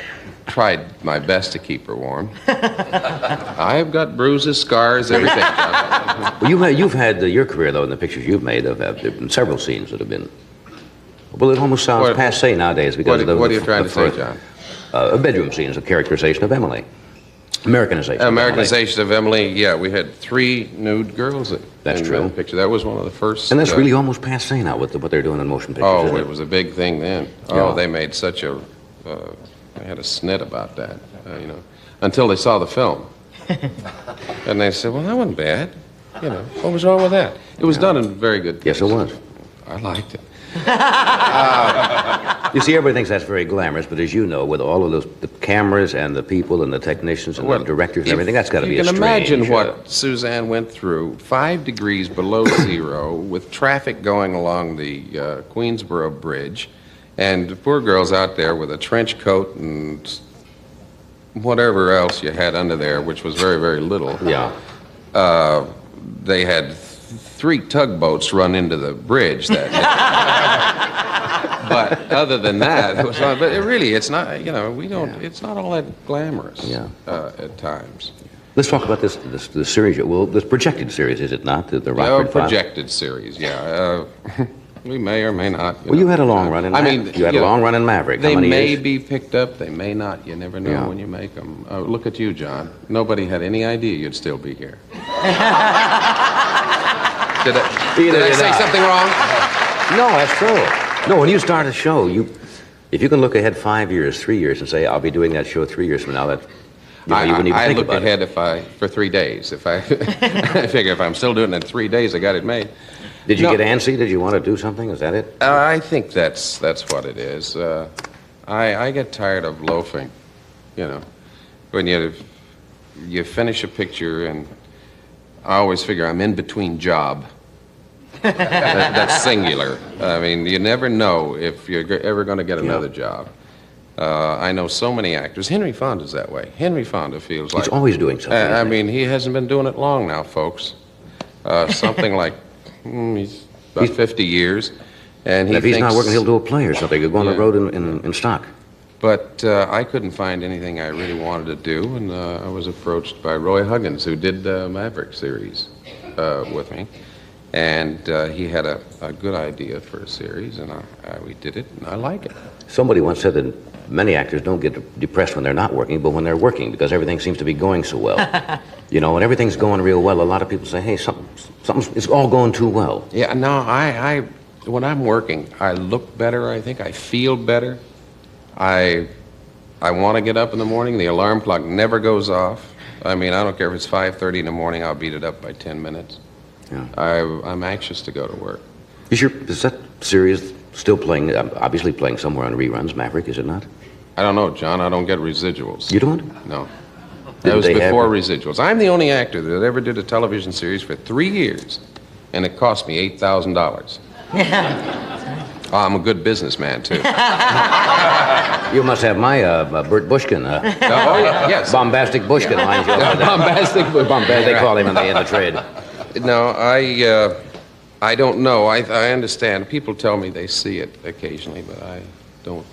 tried my best to keep her warm. I've got bruises, scars, everything. Well, you've had your career, though, in the pictures you've made, there have been several scenes that have been. Well, it almost sounds passé nowadays because of the. What are you trying to say, John? Bedroom scenes of characterization of Emily. Americanization. Americanization of Emily. Yeah, we had 3 nude girls in that picture. That was one of the first. And that's really almost passé now with what they're doing in motion pictures. Oh, it was a big thing then. Oh, they made such a. They had a snit about that, you know, until they saw the film, and they said, "Well, that wasn't bad." You know, what was wrong with that? It was done in very good taste. Yes, it was. I liked it. You see, everybody thinks that's very glamorous, but as you know, with all of those the cameras and the people and the technicians and the directors and everything, that's got to be a strange. You can imagine what Suzanne went through, 5 degrees below zero, with traffic going along the Queensboro Bridge, and the poor girl's out there with a trench coat and whatever else you had under there, which was very, very little. Yeah. They had 3 tugboats run into the bridge that day. But other than that, it was not, but it's not, you know, it's not all that glamorous at times. Let's talk about this series. Well, this projected series, is it not? The Rockford Files? Projected series, yeah. We may or may not. You had a long run in Maverick. You had a long run in Maverick. They How many may years? be picked up, they may not. You never know when you make them. Look at you, John. Nobody had any idea you'd still be here. Did I say something wrong? No, that's true. No, when you start a show, if you can look ahead 5 years, 3 years, and say, I'll be doing that show 3 years from now, that you wouldn't even think about it. I look ahead for 3 days. If I figure if I'm still doing it in 3 days, I got it made. Did you get antsy? Did you want to do something? Is that it? I think that's what it is. I get tired of loafing, you know. When you finish a picture, and I always figure I'm in between job. That's singular. I mean, you never know if you're ever going to get another job. I know so many actors. Henry Fonda's that way. Henry Fonda feels like... He's always doing something. I mean, he hasn't been doing it long now, folks. Something like... he's about 50 years, and if he's not working, he'll do a play or something. He'll go on the road in stock. But I couldn't find anything I really wanted to do, and I was approached by Roy Huggins, who did the Maverick series with me, and he had a good idea for a series, and we did it, and I like it. Somebody once said that many actors don't get depressed when they're not working, but when they're working, because everything seems to be going so well. You know, when everything's going real well, a lot of people say, hey, it's all going too well. Yeah, no, when I'm working, I look better, I think. I feel better. I want to get up in the morning. The alarm clock never goes off. I mean, I don't care if it's 5:30 in the morning, I'll beat it up by 10 minutes. Yeah. I'm anxious to go to work. Is that series still playing, obviously playing somewhere on reruns, Maverick, is it not? I don't know, John. I don't get residuals. You don't? No. Didn't That was they before have- residuals. I'm the only actor that ever did a television series for 3 years, and it cost me $8,000. Oh, I'm a good businessman, too. You must have my Bert Bushkin. Oh, yeah, yes. Bombastic Bushkin lines. Bombastic Bushkin. They call him in the trade. No, I don't know. I understand. People tell me they see it occasionally, but I don't.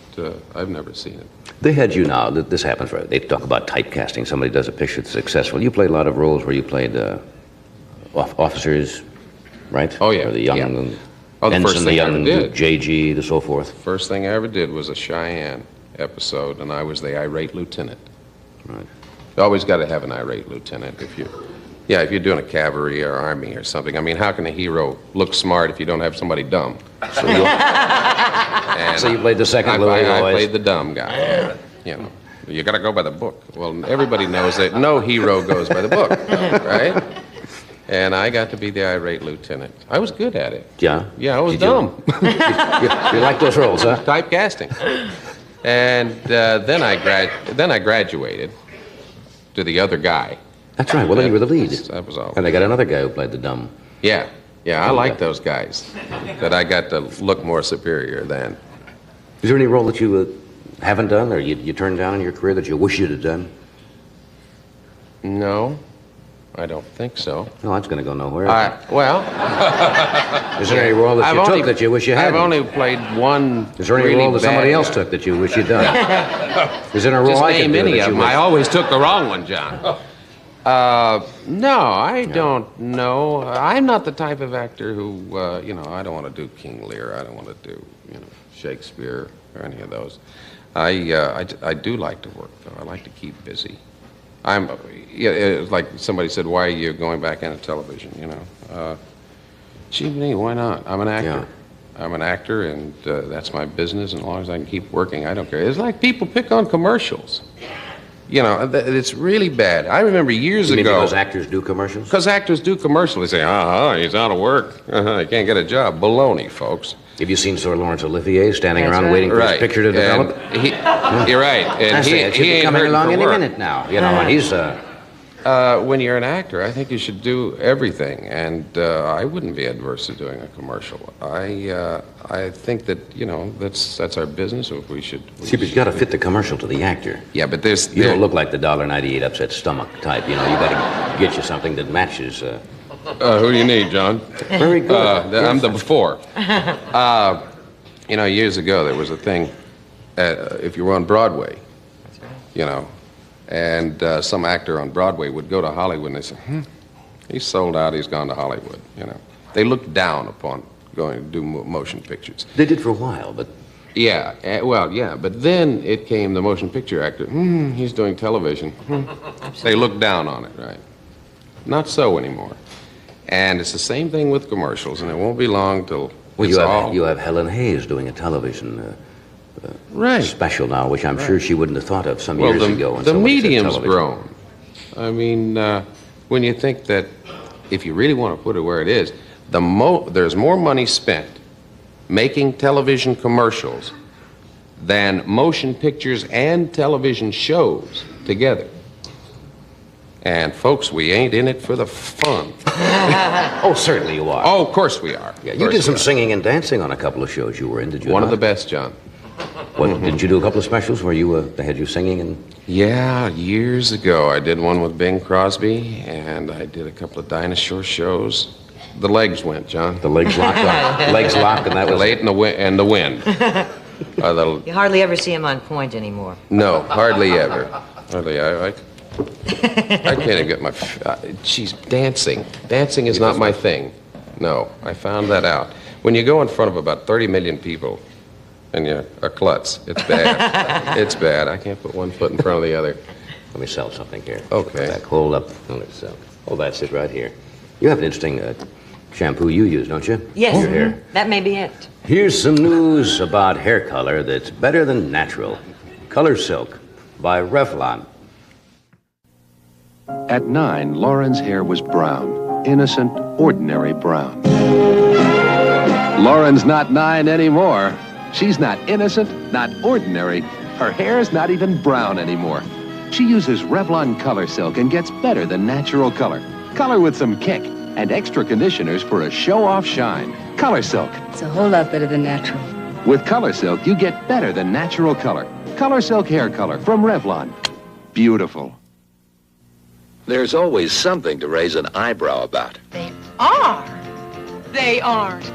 I've never seen it. They had you now. This happens, right? They talk about typecasting. Somebody does a picture that's successful. You played a lot of roles where you played officers, right? Oh, yeah. Or the young Yeah. Oh, the ensign, first the thing I young ever did. JG, the so forth. First thing I ever did was a Cheyenne episode, and I was the irate lieutenant. Right. You always got to have an irate lieutenant if you're doing a cavalry or army or something. I mean, how can a hero look smart if you don't have somebody dumb? So you played the second Louis I always? played the dumb guy. Yeah. You know, you got to go by the book. Well, everybody knows that no hero goes by the book, right? And I got to be the irate lieutenant. I was good at it. Yeah? Yeah, I was Did dumb. You like those roles, huh? Typecasting. And then I graduated to the other guy. That's right. Well, then you were the lead. That was all. And they got another guy who played the dumb. Yeah, I like those guys. That I got to look more superior than. Is there any role that you haven't done or you turned down in your career that you wish you'd have done? No, I don't think so. No, that's going to go nowhere. Well, is there any role that you took that you wish you hadn't? I've only played one. Is there any really role that somebody bad else guy. took that you wish you'd done? Is there a role Just I can name do any that of you them. I wish? always took the wrong one, John. No, I don't know. I'm not the type of actor who, I don't want to do King Lear. I don't want to do, Shakespeare or any of those. I do like to work, though. I like to keep busy. It's like somebody said, why are you going back into television, Gee, me, why not? I'm an actor. Yeah. I'm an actor, and that's my business, and as long as I can keep working, I don't care. It's like people pick on commercials. It's really bad. I remember years You mean ago. because actors do commercials? Because actors do commercials. They say, he's out of work. He can't get a job. Baloney, folks. Have you seen Sir Lawrence Olivier standing around right. waiting for Right. his picture to develop? You're right. And he should be ain't coming hurting along for any work. minute now. And he's... When you're an actor, I think you should do everything, and I wouldn't be adverse to doing a commercial. I think that that's our business. If we should. See, but you got to fit the commercial to the actor. Yeah, but you don't look like the $1.98 upset stomach type. You got to get you something that matches. Who do you need, John? Very good. I'm the before. Years ago there was a thing. If you were on Broadway, and some actor on Broadway would go to Hollywood and they say, he's sold out, he's gone to Hollywood, They looked down upon going to do motion pictures. They did for a while, but... Yeah, but then it came the motion picture actor, he's doing television. They looked down on it, right? Not so anymore. And it's the same thing with commercials, and it won't be long till you have Helen Hayes doing a television special now, which I'm sure she wouldn't have thought of some years ago. The medium's grown. I mean, when you think that if you really want to put it where it is, there's more money spent making television commercials than motion pictures and television shows together. And folks, we ain't in it for the fun. Oh, certainly you are. Oh, of course we are. Yeah, you did some singing and dancing on a couple of shows you were in, did you? One of the best, John. What, didn't you do a couple of specials where they had you singing and... Yeah, years ago I did one with Bing Crosby, and I did a couple of dinosaur shows. The legs went, John. The legs locked on. Legs locked, and that was... Late and the wind. You hardly ever see him on point anymore. No, hardly ever. I can't even get my... She's dancing. Dancing is not my thing. No, I found that out. When you go in front of about 30 million people and you're a klutz, it's bad. It's bad. I can't put one foot in front of the other. Let me sell something here. Okay. Back, hold up. Oh, that's it right here. You have an interesting shampoo you use, don't you? Yes, Your hair. that may be it. Here's some news about hair color that's better than natural. Color Silk by Revlon. At 9, Lauren's hair was brown. Innocent, ordinary brown. Lauren's not 9 anymore. She's not innocent, not ordinary. Her hair's not even brown anymore. She uses Revlon Color Silk and gets better than natural color. Color with some kick and extra conditioners for a show-off shine. Color Silk. It's a whole lot better than natural. With Color Silk, you get better than natural color. Color Silk hair color from Revlon. Beautiful. There's always something to raise an eyebrow about. They are. They aren't.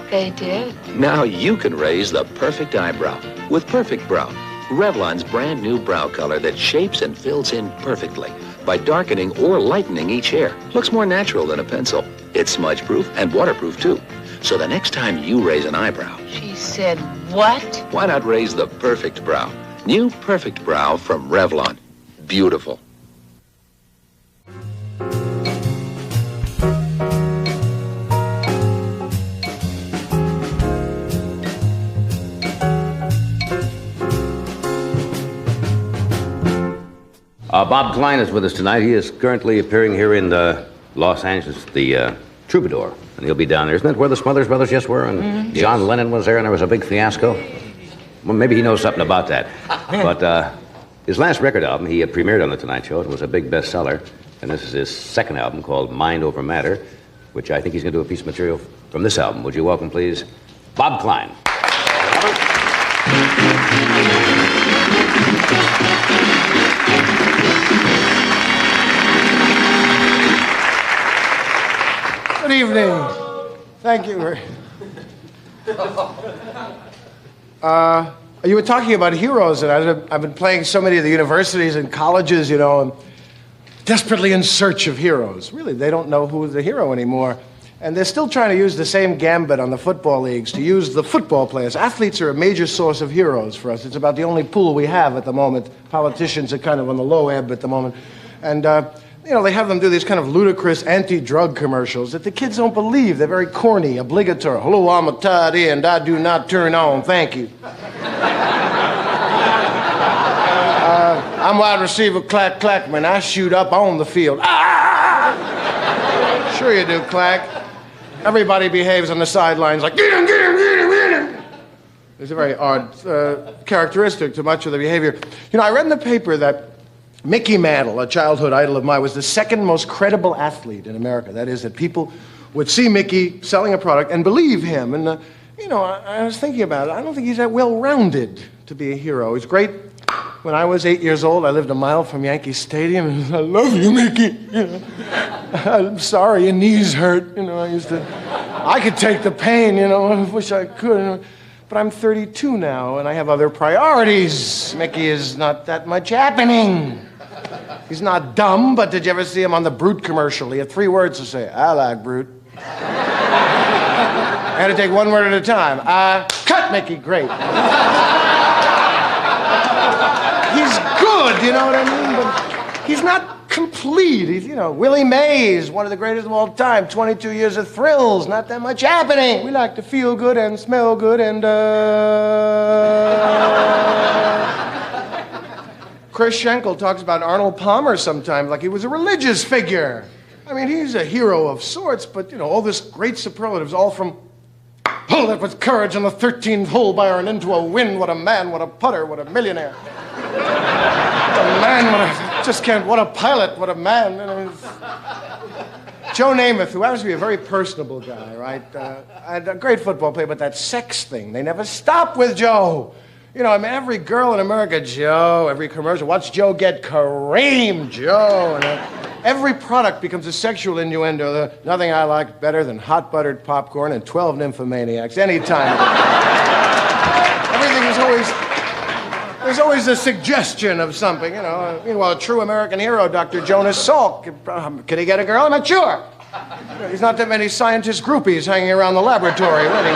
They did. Now you can raise the perfect eyebrow with Perfect Brow, Revlon's brand new brow color that shapes and fills in perfectly by darkening or lightening each hair. Looks more natural than a pencil. It's smudge-proof and waterproof, too. So the next time you raise an eyebrow, She said what? why not raise the Perfect Brow? New Perfect Brow from Revlon. Beautiful. Bob Klein is with us tonight. He is currently appearing here in Los Angeles, the Troubadour. And he'll be down there. Isn't that where the Smothers Brothers just were? And John Lennon was there, and there was a big fiasco? Well, maybe he knows something about that. But his last record album, he premiered on The Tonight Show. It was a big bestseller. And this is his second album called Mind Over Matter, which I think he's going to do a piece of material from this album. Would you welcome, please, Bob Klein. Good evening. Thank you. You were talking about heroes, and I've been playing so many of the universities and colleges, you know, and desperately in search of heroes. Really, they don't know who's the hero anymore. And they're still trying to use the same gambit on the football leagues to use the football players. Athletes are a major source of heroes for us. It's about the only pool we have at the moment. Politicians are kind of on the low ebb at the moment. And, you know, they have them do these kind of ludicrous anti-drug commercials that the kids don't believe. They're very corny, obligatory. Hello, I'm a tight end. I do not turn on. Thank you. I'm wide receiver Clack Clackman. I shoot up on the field. Ah! Sure you do, Clack. Everybody behaves on the sidelines like, get him, get him, get him, get him. It's a very odd characteristic to much of the behavior. You know, I read in the paper that Mickey Mantle, a childhood idol of mine, was the second most credible athlete in America. That is, that people would see Mickey selling a product and believe him. And, you know, I was thinking about it. I don't think he's that well-rounded to be a hero. He's great. When I was 8 years old, I lived a mile from Yankee Stadium, and I love you, Mickey. You know, I'm sorry, your knees hurt. You know, I could take the pain, you know, I wish I could. You know. But I'm 32 now, and I have other priorities. Mickey is not that much happening. He's not dumb, but did you ever see him on the Brute commercial? He had 3 words to say. I like Brute. I had to take one word at a time. Cut, Mickey, great. He's good, you know what I mean? But he's not complete. He's, you know, Willie Mays, one of the greatest of all time. 22 years of thrills, not that much happening. We like to feel good and smell good and, Chris Schenkel talks about Arnold Palmer sometimes like he was a religious figure. I mean, he's a hero of sorts, but, you know, all this great superlatives, all from pulled it with courage on the 13th hole by and into a win. What a man, what a putter, what a millionaire. What a man, what a pilot, what a man. I mean, Joe Namath, who happens to be a very personable guy, right? A great football player, but that sex thing, they never stop with Joe. You know, I mean, every girl in America, Joe, every commercial, watch Joe get Kareem, Joe. And, every product becomes a sexual innuendo. Nothing I like better than hot buttered popcorn and 12 nymphomaniacs anytime. Everything is always, there's always a suggestion of something, you know. Meanwhile, a true American hero, Dr. Jonas Salk, can he get a girl? I'm not sure. There's not that many scientist groupies hanging around the laboratory waiting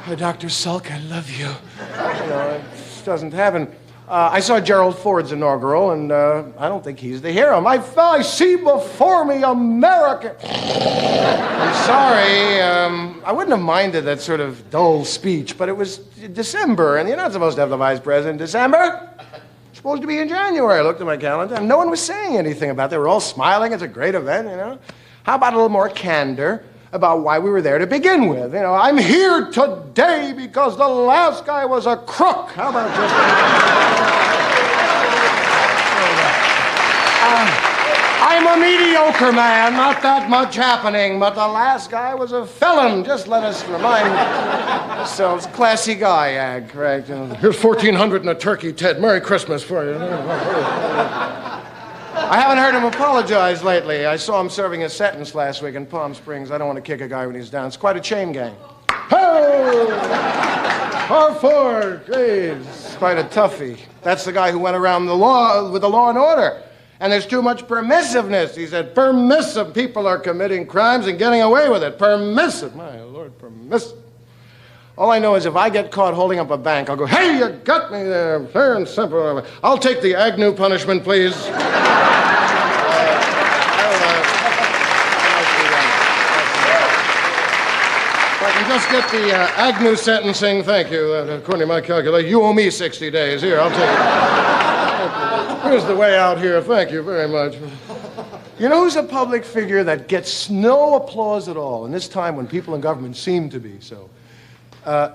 for, Dr. Salk, I love you. You know, it just doesn't happen. I saw Gerald Ford's inaugural, and I don't think he's the hero. I see before me America. I'm sorry. I wouldn't have minded that sort of dull speech, but it was December, and you're not supposed to have the vice president in December. It's supposed to be in January. I looked at my calendar, and no one was saying anything about it. They were all smiling. It's a great event, you know. How about a little more candor? about why we were there to begin with. You know, I'm here today because the last guy was a crook. How about just... I'm a mediocre man, not that much happening, but the last guy was a felon. Just let us remind ourselves. Classy guy, Ag, correct? Here's 1,400 and a turkey, Ted. Merry Christmas for you. I haven't heard him apologize lately. I saw him serving a sentence last week in Palm Springs. I don't want to kick a guy when he's down. It's quite a chain gang. Hey! Harford, please. It's quite a toughie. That's the guy who went around the law with the law and order. And there's too much permissiveness. He said, permissive. People are committing crimes and getting away with it. Permissive. My Lord, permissive. All I know is if I get caught holding up a bank, I'll go, hey, you got me there. Fair and simple. I'll take the Agnew punishment, please. If I can just get the Agnew sentencing, thank you. According to my calculation, you owe me 60 days. Here, I'll take it. Here's the way out here. Thank you very much. You know who's a public figure that gets no applause at all, in this time when people in government seem to be so?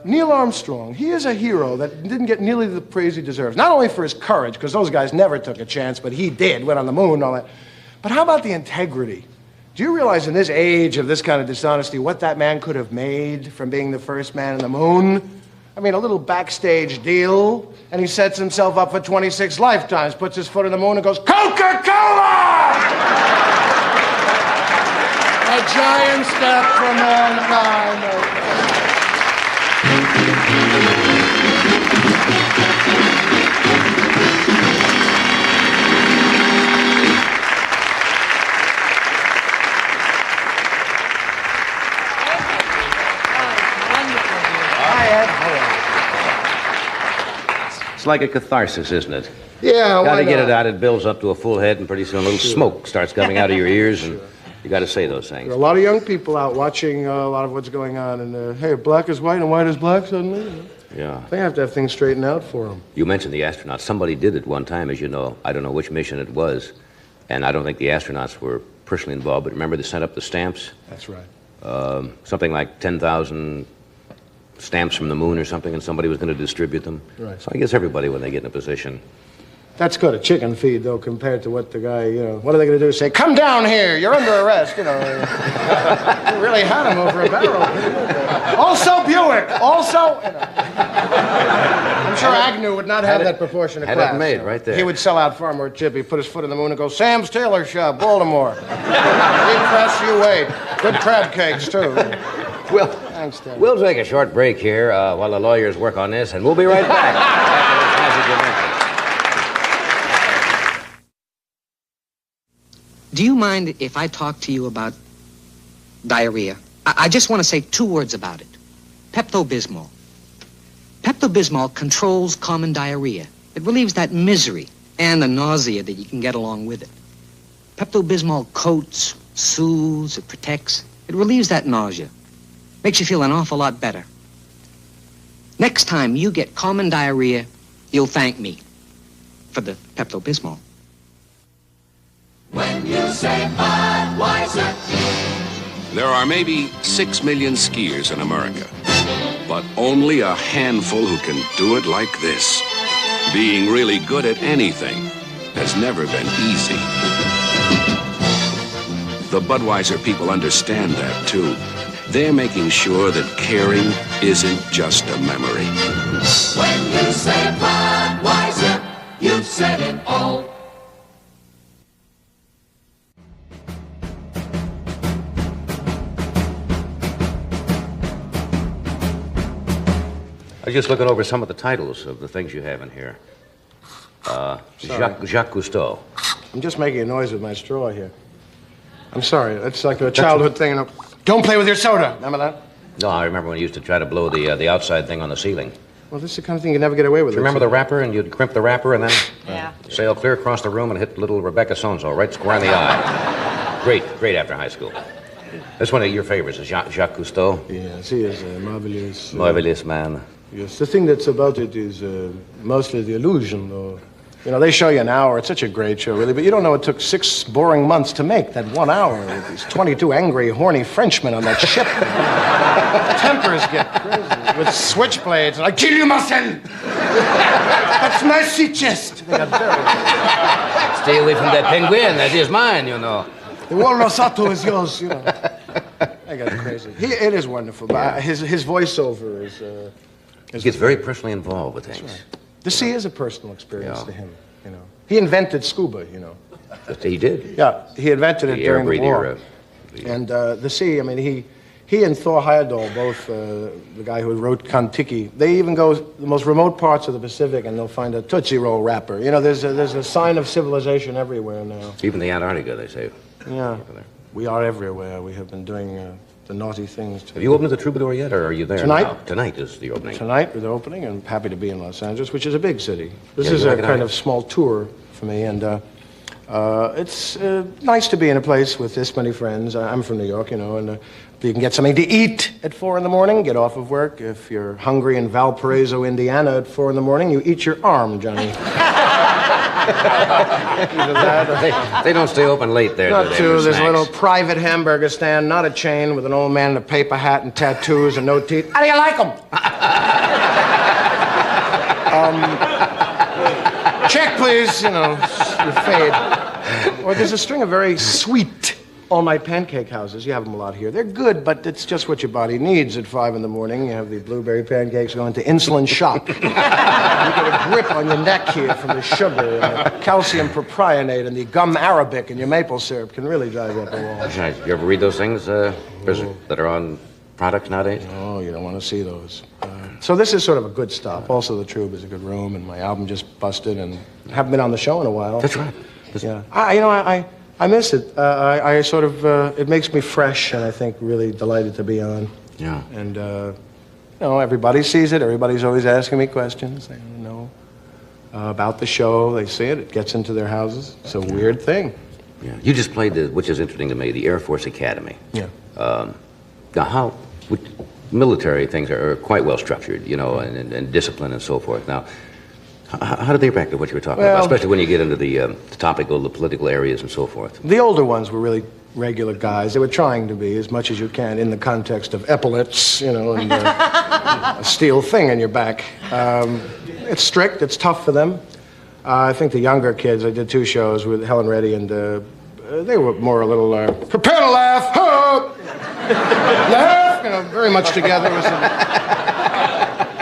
Neil Armstrong. He is a hero that didn't get nearly the praise he deserves. Not only for his courage, because those guys never took a chance, but he did, went on the moon and all that. But how about the integrity? Do you realize in this age of this kind of dishonesty what that man could have made from being the first man on the moon? I mean, a little backstage deal, and he sets himself up for 26 lifetimes, puts his foot on the moon and goes, Coca-Cola! A giant step for mankind. It's like a catharsis, isn't it? Yeah, Got to get it out. It builds up to a full head, and pretty soon a little smoke starts coming out of your ears, and you got to say those things. There are a lot of young people out watching a lot of what's going on, and hey, black is white and white is black suddenly. Yeah. They have to have things straightened out for them. You mentioned the astronauts. Somebody did it one time, as you know. I don't know which mission it was, and I don't think the astronauts were personally involved, but remember they sent up the stamps? That's right. Something like 10,000 stamps from the moon or something, and somebody was going to distribute them. Right. So I guess everybody, when they get in a position... That's good, a chicken feed, though, compared to what the guy, you know... What are they going to do? Say, come down here, you're under arrest, you know. They really had him over a barrel. Also Buick, also... You know. I'm sure Agnew would not have that proportion of class. Had it made, right there. He would sell out far more chip. He'd put his foot in the moon and go, Sam's Tailor Shop, Baltimore. Deep press, you wait. Good crab cakes, too. Well, thanks, Ted. We'll take a short break here while the lawyers work on this, and we'll be right back. Do you mind if I talk to you about diarrhea? I just want to say 2 words about it. Pepto-Bismol. Pepto-Bismol controls common diarrhea. It relieves that misery and the nausea that you can get along with it. Pepto-Bismol coats, soothes, it protects. It relieves that nausea. Makes you feel an awful lot better. Next time you get common diarrhea, you'll thank me for the Pepto-Bismol. When you say Budweiser. There are maybe 6 million skiers in America, but only a handful who can do it like this. Being really good at anything has never been easy. The Budweiser people understand that, too. They're making sure that caring isn't just a memory. When you say Budweiser, you've said it all. I was just looking over some of the titles of the things you have in here. Jacques Cousteau. I'm just making a noise with my straw here. I'm sorry. It's like a childhood thing. You know. Don't play with your soda. Remember that? No, I remember when you used to try to blow the outside thing on the ceiling. Well, this is the kind of thing you never get away with. Do you remember the wrapper, and you'd crimp the wrapper and then sail clear across the room and hit little Rebecca So-and-so right square in the eye. Great after high school. That's one of your favorites, is Jacques Cousteau. Yes, he is a marvelous... Marvelous man. Yes, the thing that's about it is mostly the illusion, or You know, they show you an hour. It's such a great show, really. But you don't know it took 6 boring months to make that 1 hour with these 22 angry, horny Frenchmen on that ship. Tempers get crazy with switchblades. I kill you, Marcel! That's my sea chest. They got very... Stay away from that penguin. That is mine, you know. The Walrus Otto is yours, you know. I got crazy. It is wonderful. But his voiceover is... He gets very personally involved with things. Right. The sea is a personal experience to him, you know. He invented scuba, you know. He did? Yeah, he invented it during the war. The... And the sea, I mean, he and Thor Heyerdahl, both the guy who wrote Kon-Tiki, they even go the most remote parts of the Pacific and they'll find a Tootsie Roll wrapper. You know, there's a sign of civilization everywhere now. Even the Antarctica, they say. Yeah, we are everywhere. We have been doing the naughty things. Have you opened the Troubadour yet, or are you there Tonight? now? Tonight is the opening. Tonight is the opening, and I'm happy to be in Los Angeles, which is a big city. This is a kind of small tour for me, and it's nice to be in a place with this many friends. I'm from New York, you know, and you can get something to eat at 4 in the morning, get off of work. If you're hungry in Valparaiso, Indiana at 4 in the morning, you eat your arm, Johnny. They don't stay open late there, Not do they? too. There's a Snacks. little private hamburger stand, not a chain, with an old man in a paper hat and tattoos and no teeth. How do you like them? Check, please. You know, you fade. Or there's a string of very sweet all-night pancake houses. You have them a lot here. They're good, but it's just what your body needs at 5 in the morning. You have the blueberry pancakes going to insulin shock. You get a grip on your neck here from the sugar, and the calcium propionate, and the gum arabic, and your maple syrup can really drive you up the wall. That's nice. You ever read those things that are on products nowadays? Oh, you don't want to see those. So this is sort of a good stop. Also, the Trube is a good room, and my album just busted, and I haven't been on the show in a while. That's right. Yeah. I miss it. I sort of, it makes me fresh, and I think really delighted to be on. Yeah. And, you know, everybody sees it. Everybody's always asking me questions. They don't know about the show. They see it. It gets into their houses. It's a weird thing. Yeah. You just played which is interesting to me, the Air Force Academy. Yeah. Now, military things are quite well structured, you know, and discipline and so forth. Now, how do they react to what you were talking about, especially when you get into the topical, the political areas and so forth? The older ones were really regular guys. They were trying to be as much as you can in the context of epaulets, you know, and a steel thing in your back. It's strict. It's tough for them. I think the younger kids, I did 2 shows with Helen Reddy, and they were more a little, prepare to laugh, laugh, you know, very much together. It was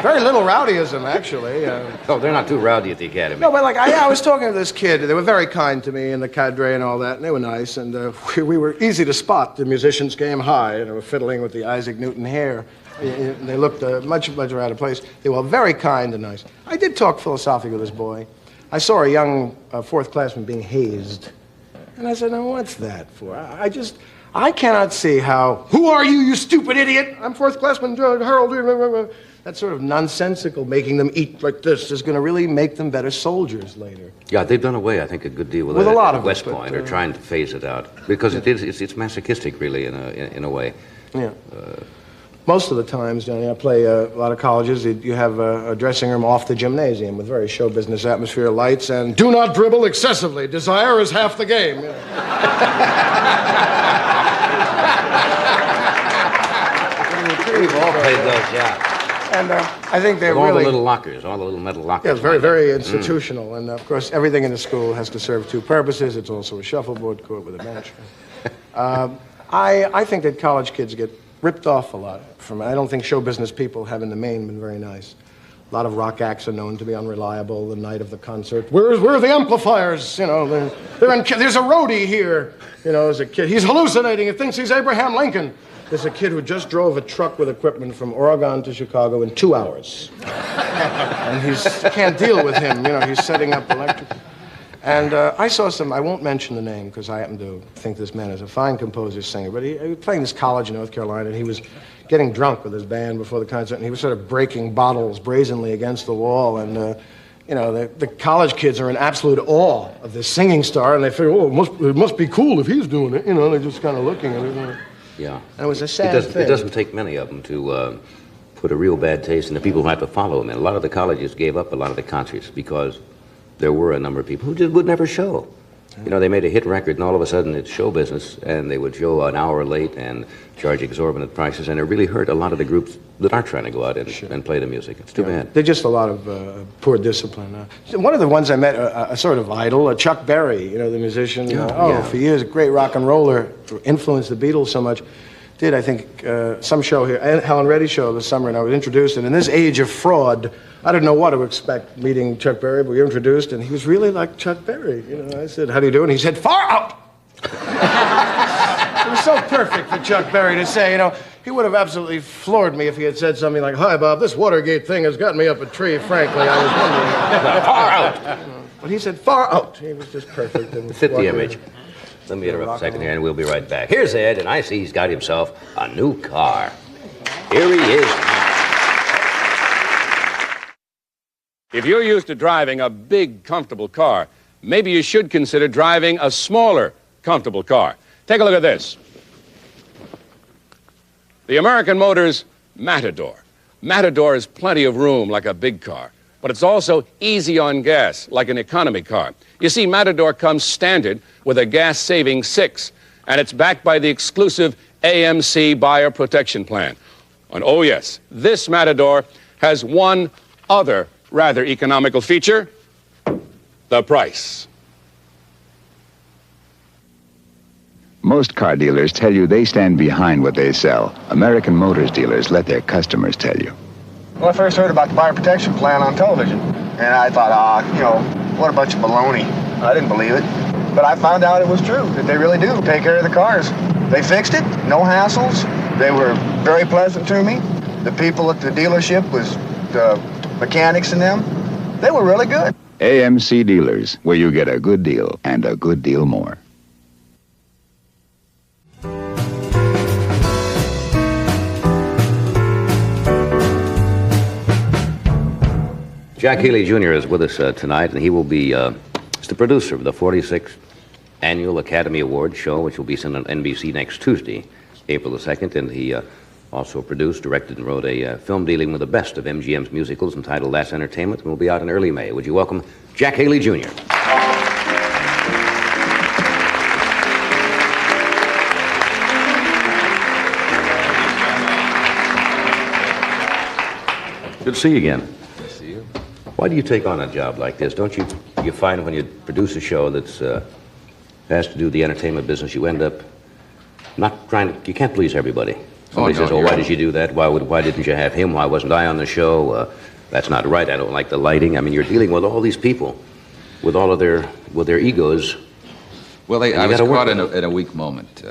very little rowdyism, actually. Oh, they're not too rowdy at the academy. No, but like, I was talking to this kid. They were very kind to me and the cadre and all that, and they were nice. And we were easy to spot. The musicians came high, and they were fiddling with the Isaac Newton hair. They looked much out of place. They were very kind and nice. I did talk philosophically with this boy. I saw a young 4th classman being hazed. And I said, now, what's that for? I cannot see how, who are you, you stupid idiot? I'm 4th classman Harold. That sort of nonsensical making them eat like this is going to really make them better soldiers later. Yeah, they've done away, I think, a good deal with a lot at of West it, Point. They're trying to phase it out because it's masochistic, really, in a way. Yeah. Most of the times, Johnny, I play a lot of colleges. You have a dressing room off the gymnasium with very show business atmosphere, lights, and do not dribble excessively. Desire is half the game. Yeah. We've all played those, yeah. And I think they're all really... all the little lockers, all the little metal lockers. Yeah, it's very, very institutional. And, of course, everything in the school has to serve 2 purposes. It's also a shuffleboard court with a bench. I think that college kids get ripped off a lot from it. I don't think show business people have, in the main, been very nice. A lot of rock acts are known to be unreliable the night of the concert. Where are the amplifiers? You know, there's a roadie here. You know, there's a kid. He's hallucinating. He thinks he's Abraham Lincoln. There's a kid who just drove a truck with equipment from Oregon to Chicago in 2 hours. And he can't deal with him. You know, he's setting up electric. And I saw I won't mention the name because I happen to think this man is a fine composer, singer, but he was playing this college in North Carolina, and he was getting drunk with his band before the concert, and he was sort of breaking bottles brazenly against the wall, and you know, the college kids are in absolute awe of this singing star, and they figure, oh, it must be cool if he's doing it. You know, they're just kind of looking at it. Yeah. And it was a sad thing. It doesn't take many of them to put a real bad taste in the people who have to follow them. And a lot of the colleges gave up a lot of the concerts because there were a number of people who just would never show. You know, they made a hit record, and all of a sudden it's show business, and they would show an hour late and charge exorbitant prices, and it really hurt a lot of the groups that are trying to go out and play the music. It's too bad. There's just a lot of poor discipline. One of the ones I met, a sort of idol, Chuck Berry, you know, the musician. For years, a great rock and roller, influenced the Beatles so much. Did, I think, some show here, Helen Reddy's show this summer, and I was introduced, and in this age of fraud, I didn't know what to expect meeting Chuck Berry, but we were introduced, and he was really like Chuck Berry. You know, I said, "How do you do?" And he said, "Far out." It was so perfect for Chuck Berry to say. You know, he would have absolutely floored me if he had said something like, "Hi, Bob, this Watergate thing has gotten me up a tree. Frankly, I was wondering." Far out. But he said, "Far out." He was just perfect. And fit the image. Let me interrupt a second here, and we'll be right back. Here's Ed, and I see he's got himself a new car. Here he is now. If you're used to driving a big, comfortable car, maybe you should consider driving a smaller, comfortable car. Take a look at this. The American Motors Matador. Matador has plenty of room like a big car, but it's also easy on gas like an economy car. You see, Matador comes standard with a gas-saving 6, and it's backed by the exclusive AMC Buyer Protection Plan. And oh yes, this Matador has one other rather economical feature: the price. Most car dealers tell you they stand behind what they sell. American Motors dealers let their customers tell you. Well, I first heard about the buyer protection plan on television, and I thought, you know, what a bunch of baloney. I didn't believe it. But I found out it was true, that they really do take care of the cars. They fixed it, no hassles. They were very pleasant to me. The people at the dealership was the mechanics and them. They were really good. AMC Dealers, where you get a good deal and a good deal more. Jack Healy Jr. is with us tonight, and he will be he's the producer of the 46th Annual Academy Awards show, which will be sent on NBC next Tuesday, April the 2nd, and he also produced, directed, and wrote a film dealing with the best of MGM's musicals entitled That's Entertainment, and will be out in early May. Would you welcome Jack Healy Jr.? Good to see you again. Why do you take on a job like this? Don't you find when you produce a show that's has to do the entertainment business, you end up not trying to, you can't please everybody. Somebody says, why did you do that? Why didn't you have him? Why wasn't I on the show? That's not right. I don't like the lighting. I mean, you're dealing with all these people with all of their egos. Well, I was caught in a weak moment.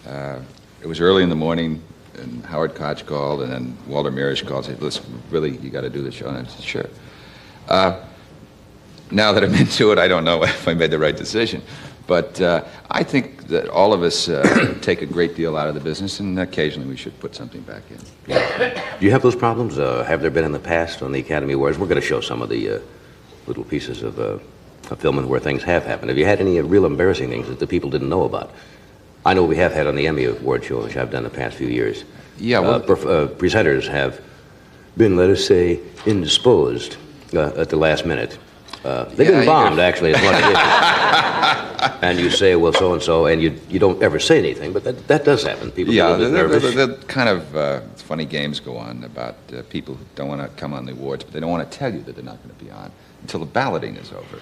It was early in the morning, and Howard Koch called, and then Walter Mirisch called and said, listen, really, you got to do the show. And I said, sure. Now that I'm into it, I don't know if I made the right decision. But I think that all of us take a great deal out of the business, and occasionally we should put something back in. Yeah. Do you have those problems? Have there been in the past on the Academy Awards? We're going to show some of the little pieces of filming where things have happened. Have you had any real embarrassing things that the people didn't know about? I know we have had on the Emmy Award show, which I've done the past few years. Yeah, well, presenters have been, let us say, indisposed at the last minute. They've been bombed, actually, is what it is. And you say, well, so-and-so, and you don't ever say anything, but that does happen. People get a little bit nervous. The kind of funny games go on about people who don't want to come on the awards, but they don't want to tell you that they're not going to be on until the balloting is over.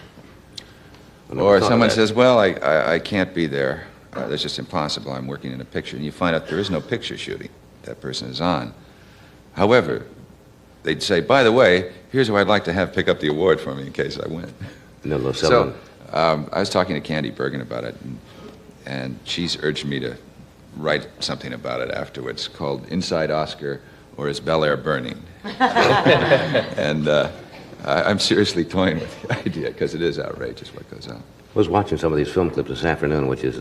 Or someone says, well, I can't be there. That's just impossible. I'm working in a picture. And you find out there is no picture shooting. That person is on. However, they'd say, by the way, here's who I'd like to have pick up the award for me in case I win. So I was talking to Candy Bergen about it, and she's urged me to write something about it afterwards called Inside Oscar or Is Bel Air Burning? And I'm seriously toying with the idea because it is outrageous what goes on. I was watching some of these film clips this afternoon, which is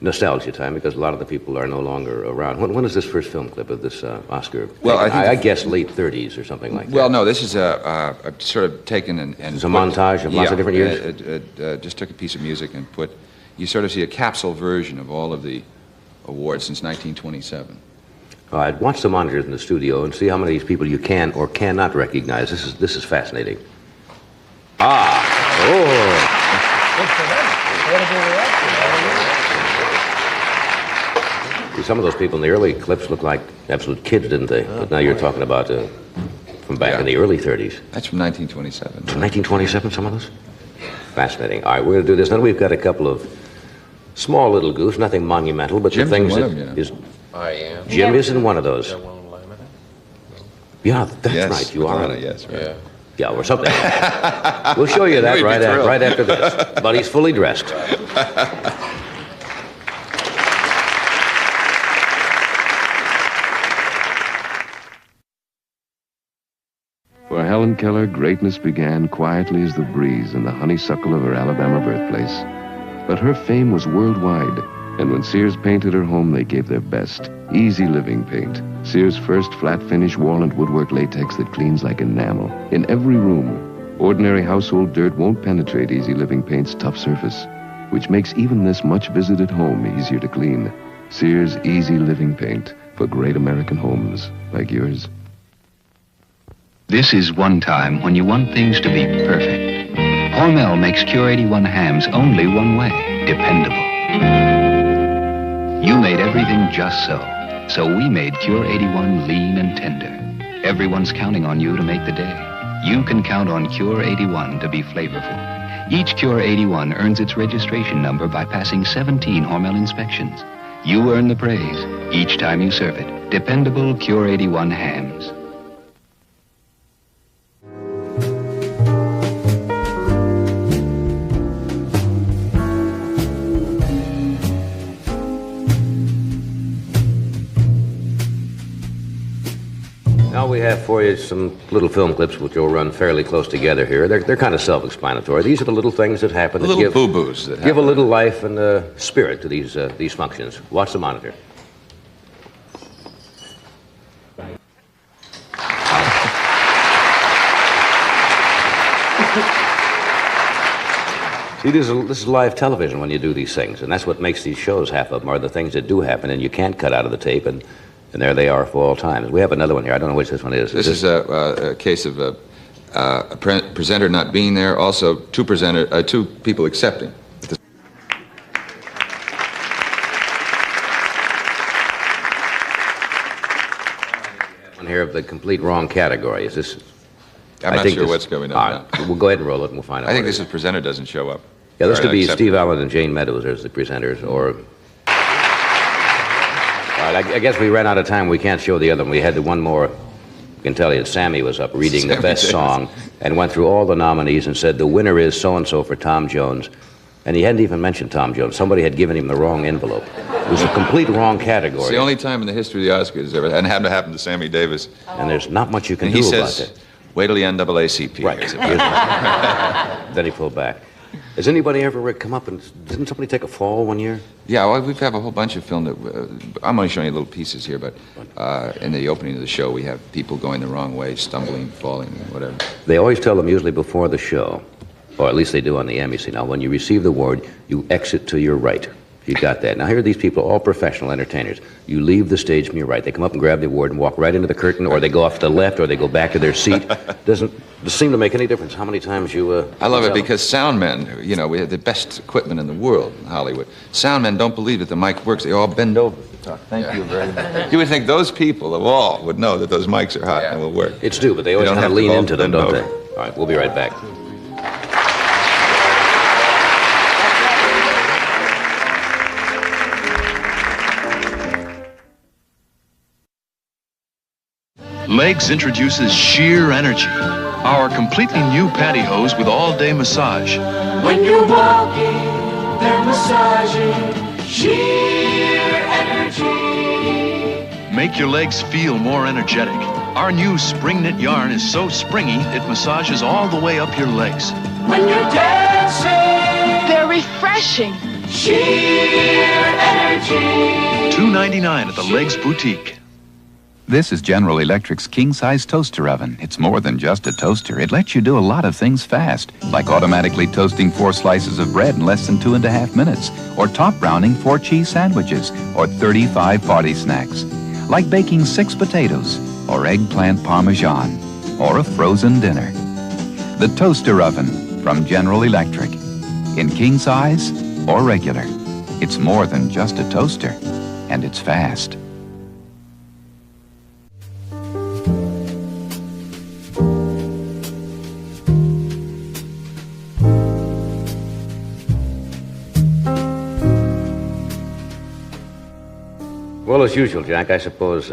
nostalgia time because a lot of the people are no longer around. When is this first film clip of this Oscar? Well, I guess late 30s or something like that. Well, no, this is sort of taken and it's a montage of lots of different years? Just took a piece of music and you sort of see a capsule version of all of the awards since 1927. I'd watch the monitors in the studio and see how many of these people you can or cannot recognize. This is fascinating. Some of those people in the early clips look like absolute kids, didn't they? But now you're talking about from back in the early 30s. That's from 1927. From 1927, some of those? Fascinating. All right, we're going to do this. Then we've got a couple of small little goofs, nothing monumental, but Jim's the things in that one of them, is... I am. Jim is in one of those. Yeah, that's Yes, right. You are. Lana, yes, right. Yeah. Yeah, or something. We'll show you that right after this. But he's fully dressed. For Helen Keller, greatness began quietly as the breeze in the honeysuckle of her Alabama birthplace. But her fame was worldwide, and when Sears painted her home, they gave their best. Easy Living Paint. Sears' first flat-finish walnut woodwork latex that cleans like enamel. In every room, ordinary household dirt won't penetrate Easy Living Paint's tough surface, which makes even this much-visited home easier to clean. Sears Easy Living Paint for great American homes like yours. This is one time when you want things to be perfect. Hormel makes Cure 81 hams only one way, dependable. You made everything just so. So we made Cure 81 lean and tender. Everyone's counting on you to make the day. You can count on Cure 81 to be flavorful. Each Cure 81 earns its registration number by passing 17 Hormel inspections. You earn the praise each time you serve it. Dependable Cure 81 hams. Now we have for you some little film clips which will run fairly close together here. They're kind of self-explanatory. These are the little things that happen that Little boo-boos that give a happen. little life and spirit to these functions. Watch the monitor. See, this is live television when you do these things, and that's what makes these shows, half of them, are the things that do happen, and you can't cut out of the tape, and there they are for all time. We have another one here. I don't know which this one is. This is a case of a presenter not being there, also two people accepting. One here of the complete wrong category. Is this... I'm not sure what's going on now. We'll go ahead and roll it and we'll find out. I think this is presenter doesn't show up. Yeah, this Or could be accept- Steve Allen and Jane Meadows as the presenters, or... All right, I guess we ran out of time. We can't show the other one. We had the one more. I can tell you that Sammy was up reading the Sammy best Davis. song and went through all the nominees and said the winner is so-and-so for Tom Jones. And he hadn't even mentioned Tom Jones. Somebody had given him the wrong envelope. It was a complete wrong category. It's the only time in the history of the Oscars ever, and it happened to happen to Sammy Davis. And there's not much you can And do he about says, that. wait till the NAACP. Right. Then he pulled back. Has anybody ever come up and... Didn't somebody take a fall one year? Yeah, well, we have a whole bunch of film that... I'm only showing you little pieces here, but in the opening of the show, we have people going the wrong way, stumbling, falling, whatever. They always tell them usually before the show, or at least they do on the Emmy. See, now, when you receive the award, you exit to your right. You got that. Now, here are these people, all professional entertainers. You leave the stage from your right. They come up and grab the award and walk right into the curtain, or they go off to the left, or they go back to their seat. Doesn't seem to make any difference how many times you... I love it tell them. because sound men, you know, we have the best equipment in the world in Hollywood. Sound men don't believe that the mic works. They all bend over to talk. Thank you very much. You would think those people of all would know that those mics are hot and will work. It's due, but they always don't kind of have to lean all into them, bend don't they? over. All right, we'll be right back. Legs introduces sheer energy. Our completely new pantyhose with all-day massage. When you're walking, they're massaging sheer energy. Make your legs feel more energetic. Our new spring knit yarn is so springy, it massages all the way up your legs. When you're dancing, They're refreshing. sheer energy. $2.99 at the Legs Boutique. This is General Electric's king-size toaster oven. It's more than just a toaster. It lets you do a lot of things fast, like automatically toasting 4 slices of bread in less than 2.5 minutes, or top browning 4 cheese sandwiches, or 35 party snacks, like baking 6 potatoes, or eggplant parmesan, or a frozen dinner. The toaster oven, from General Electric. In king size or regular, it's more than just a toaster, and it's fast. Well, as usual, Jack, I suppose,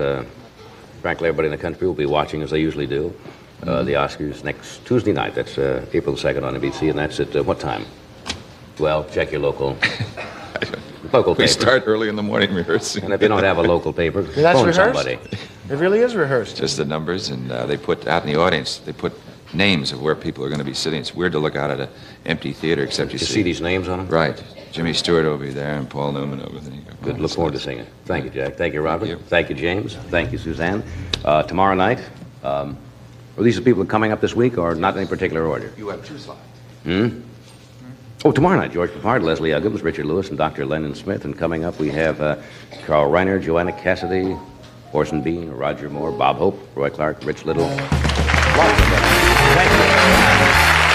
frankly, everybody in the country will be watching as they usually do. The Oscars next Tuesday night. That's April 2nd on NBC, and that's at what time? Well, check your local paper. We start early in the morning rehearsing. And if you don't have a local paper, That's phone rehearsed? somebody. It really is rehearsed. Just the numbers, and they put out in the audience, they put names of where people are going to be sitting. It's weird to look out at an empty theater, except you see these names on them? Right. Jimmy Stewart over there and Paul Newman over there. Good. Look forward to seeing it. Thank you, Jack. Thank you, Robert. Thank you, James. Thank you, Suzanne. Tomorrow night, are these the people coming up this week, or not in any particular order? You have 2 slides. Oh, tomorrow night, George Peppard, Leslie Uggams, Richard Lewis, and Dr. Lennon Smith. And coming up, we have Carl Reiner, Joanna Cassidy, Orson Bean, Roger Moore, Bob Hope, Roy Clark, Rich Little. Lots of them. Thank you.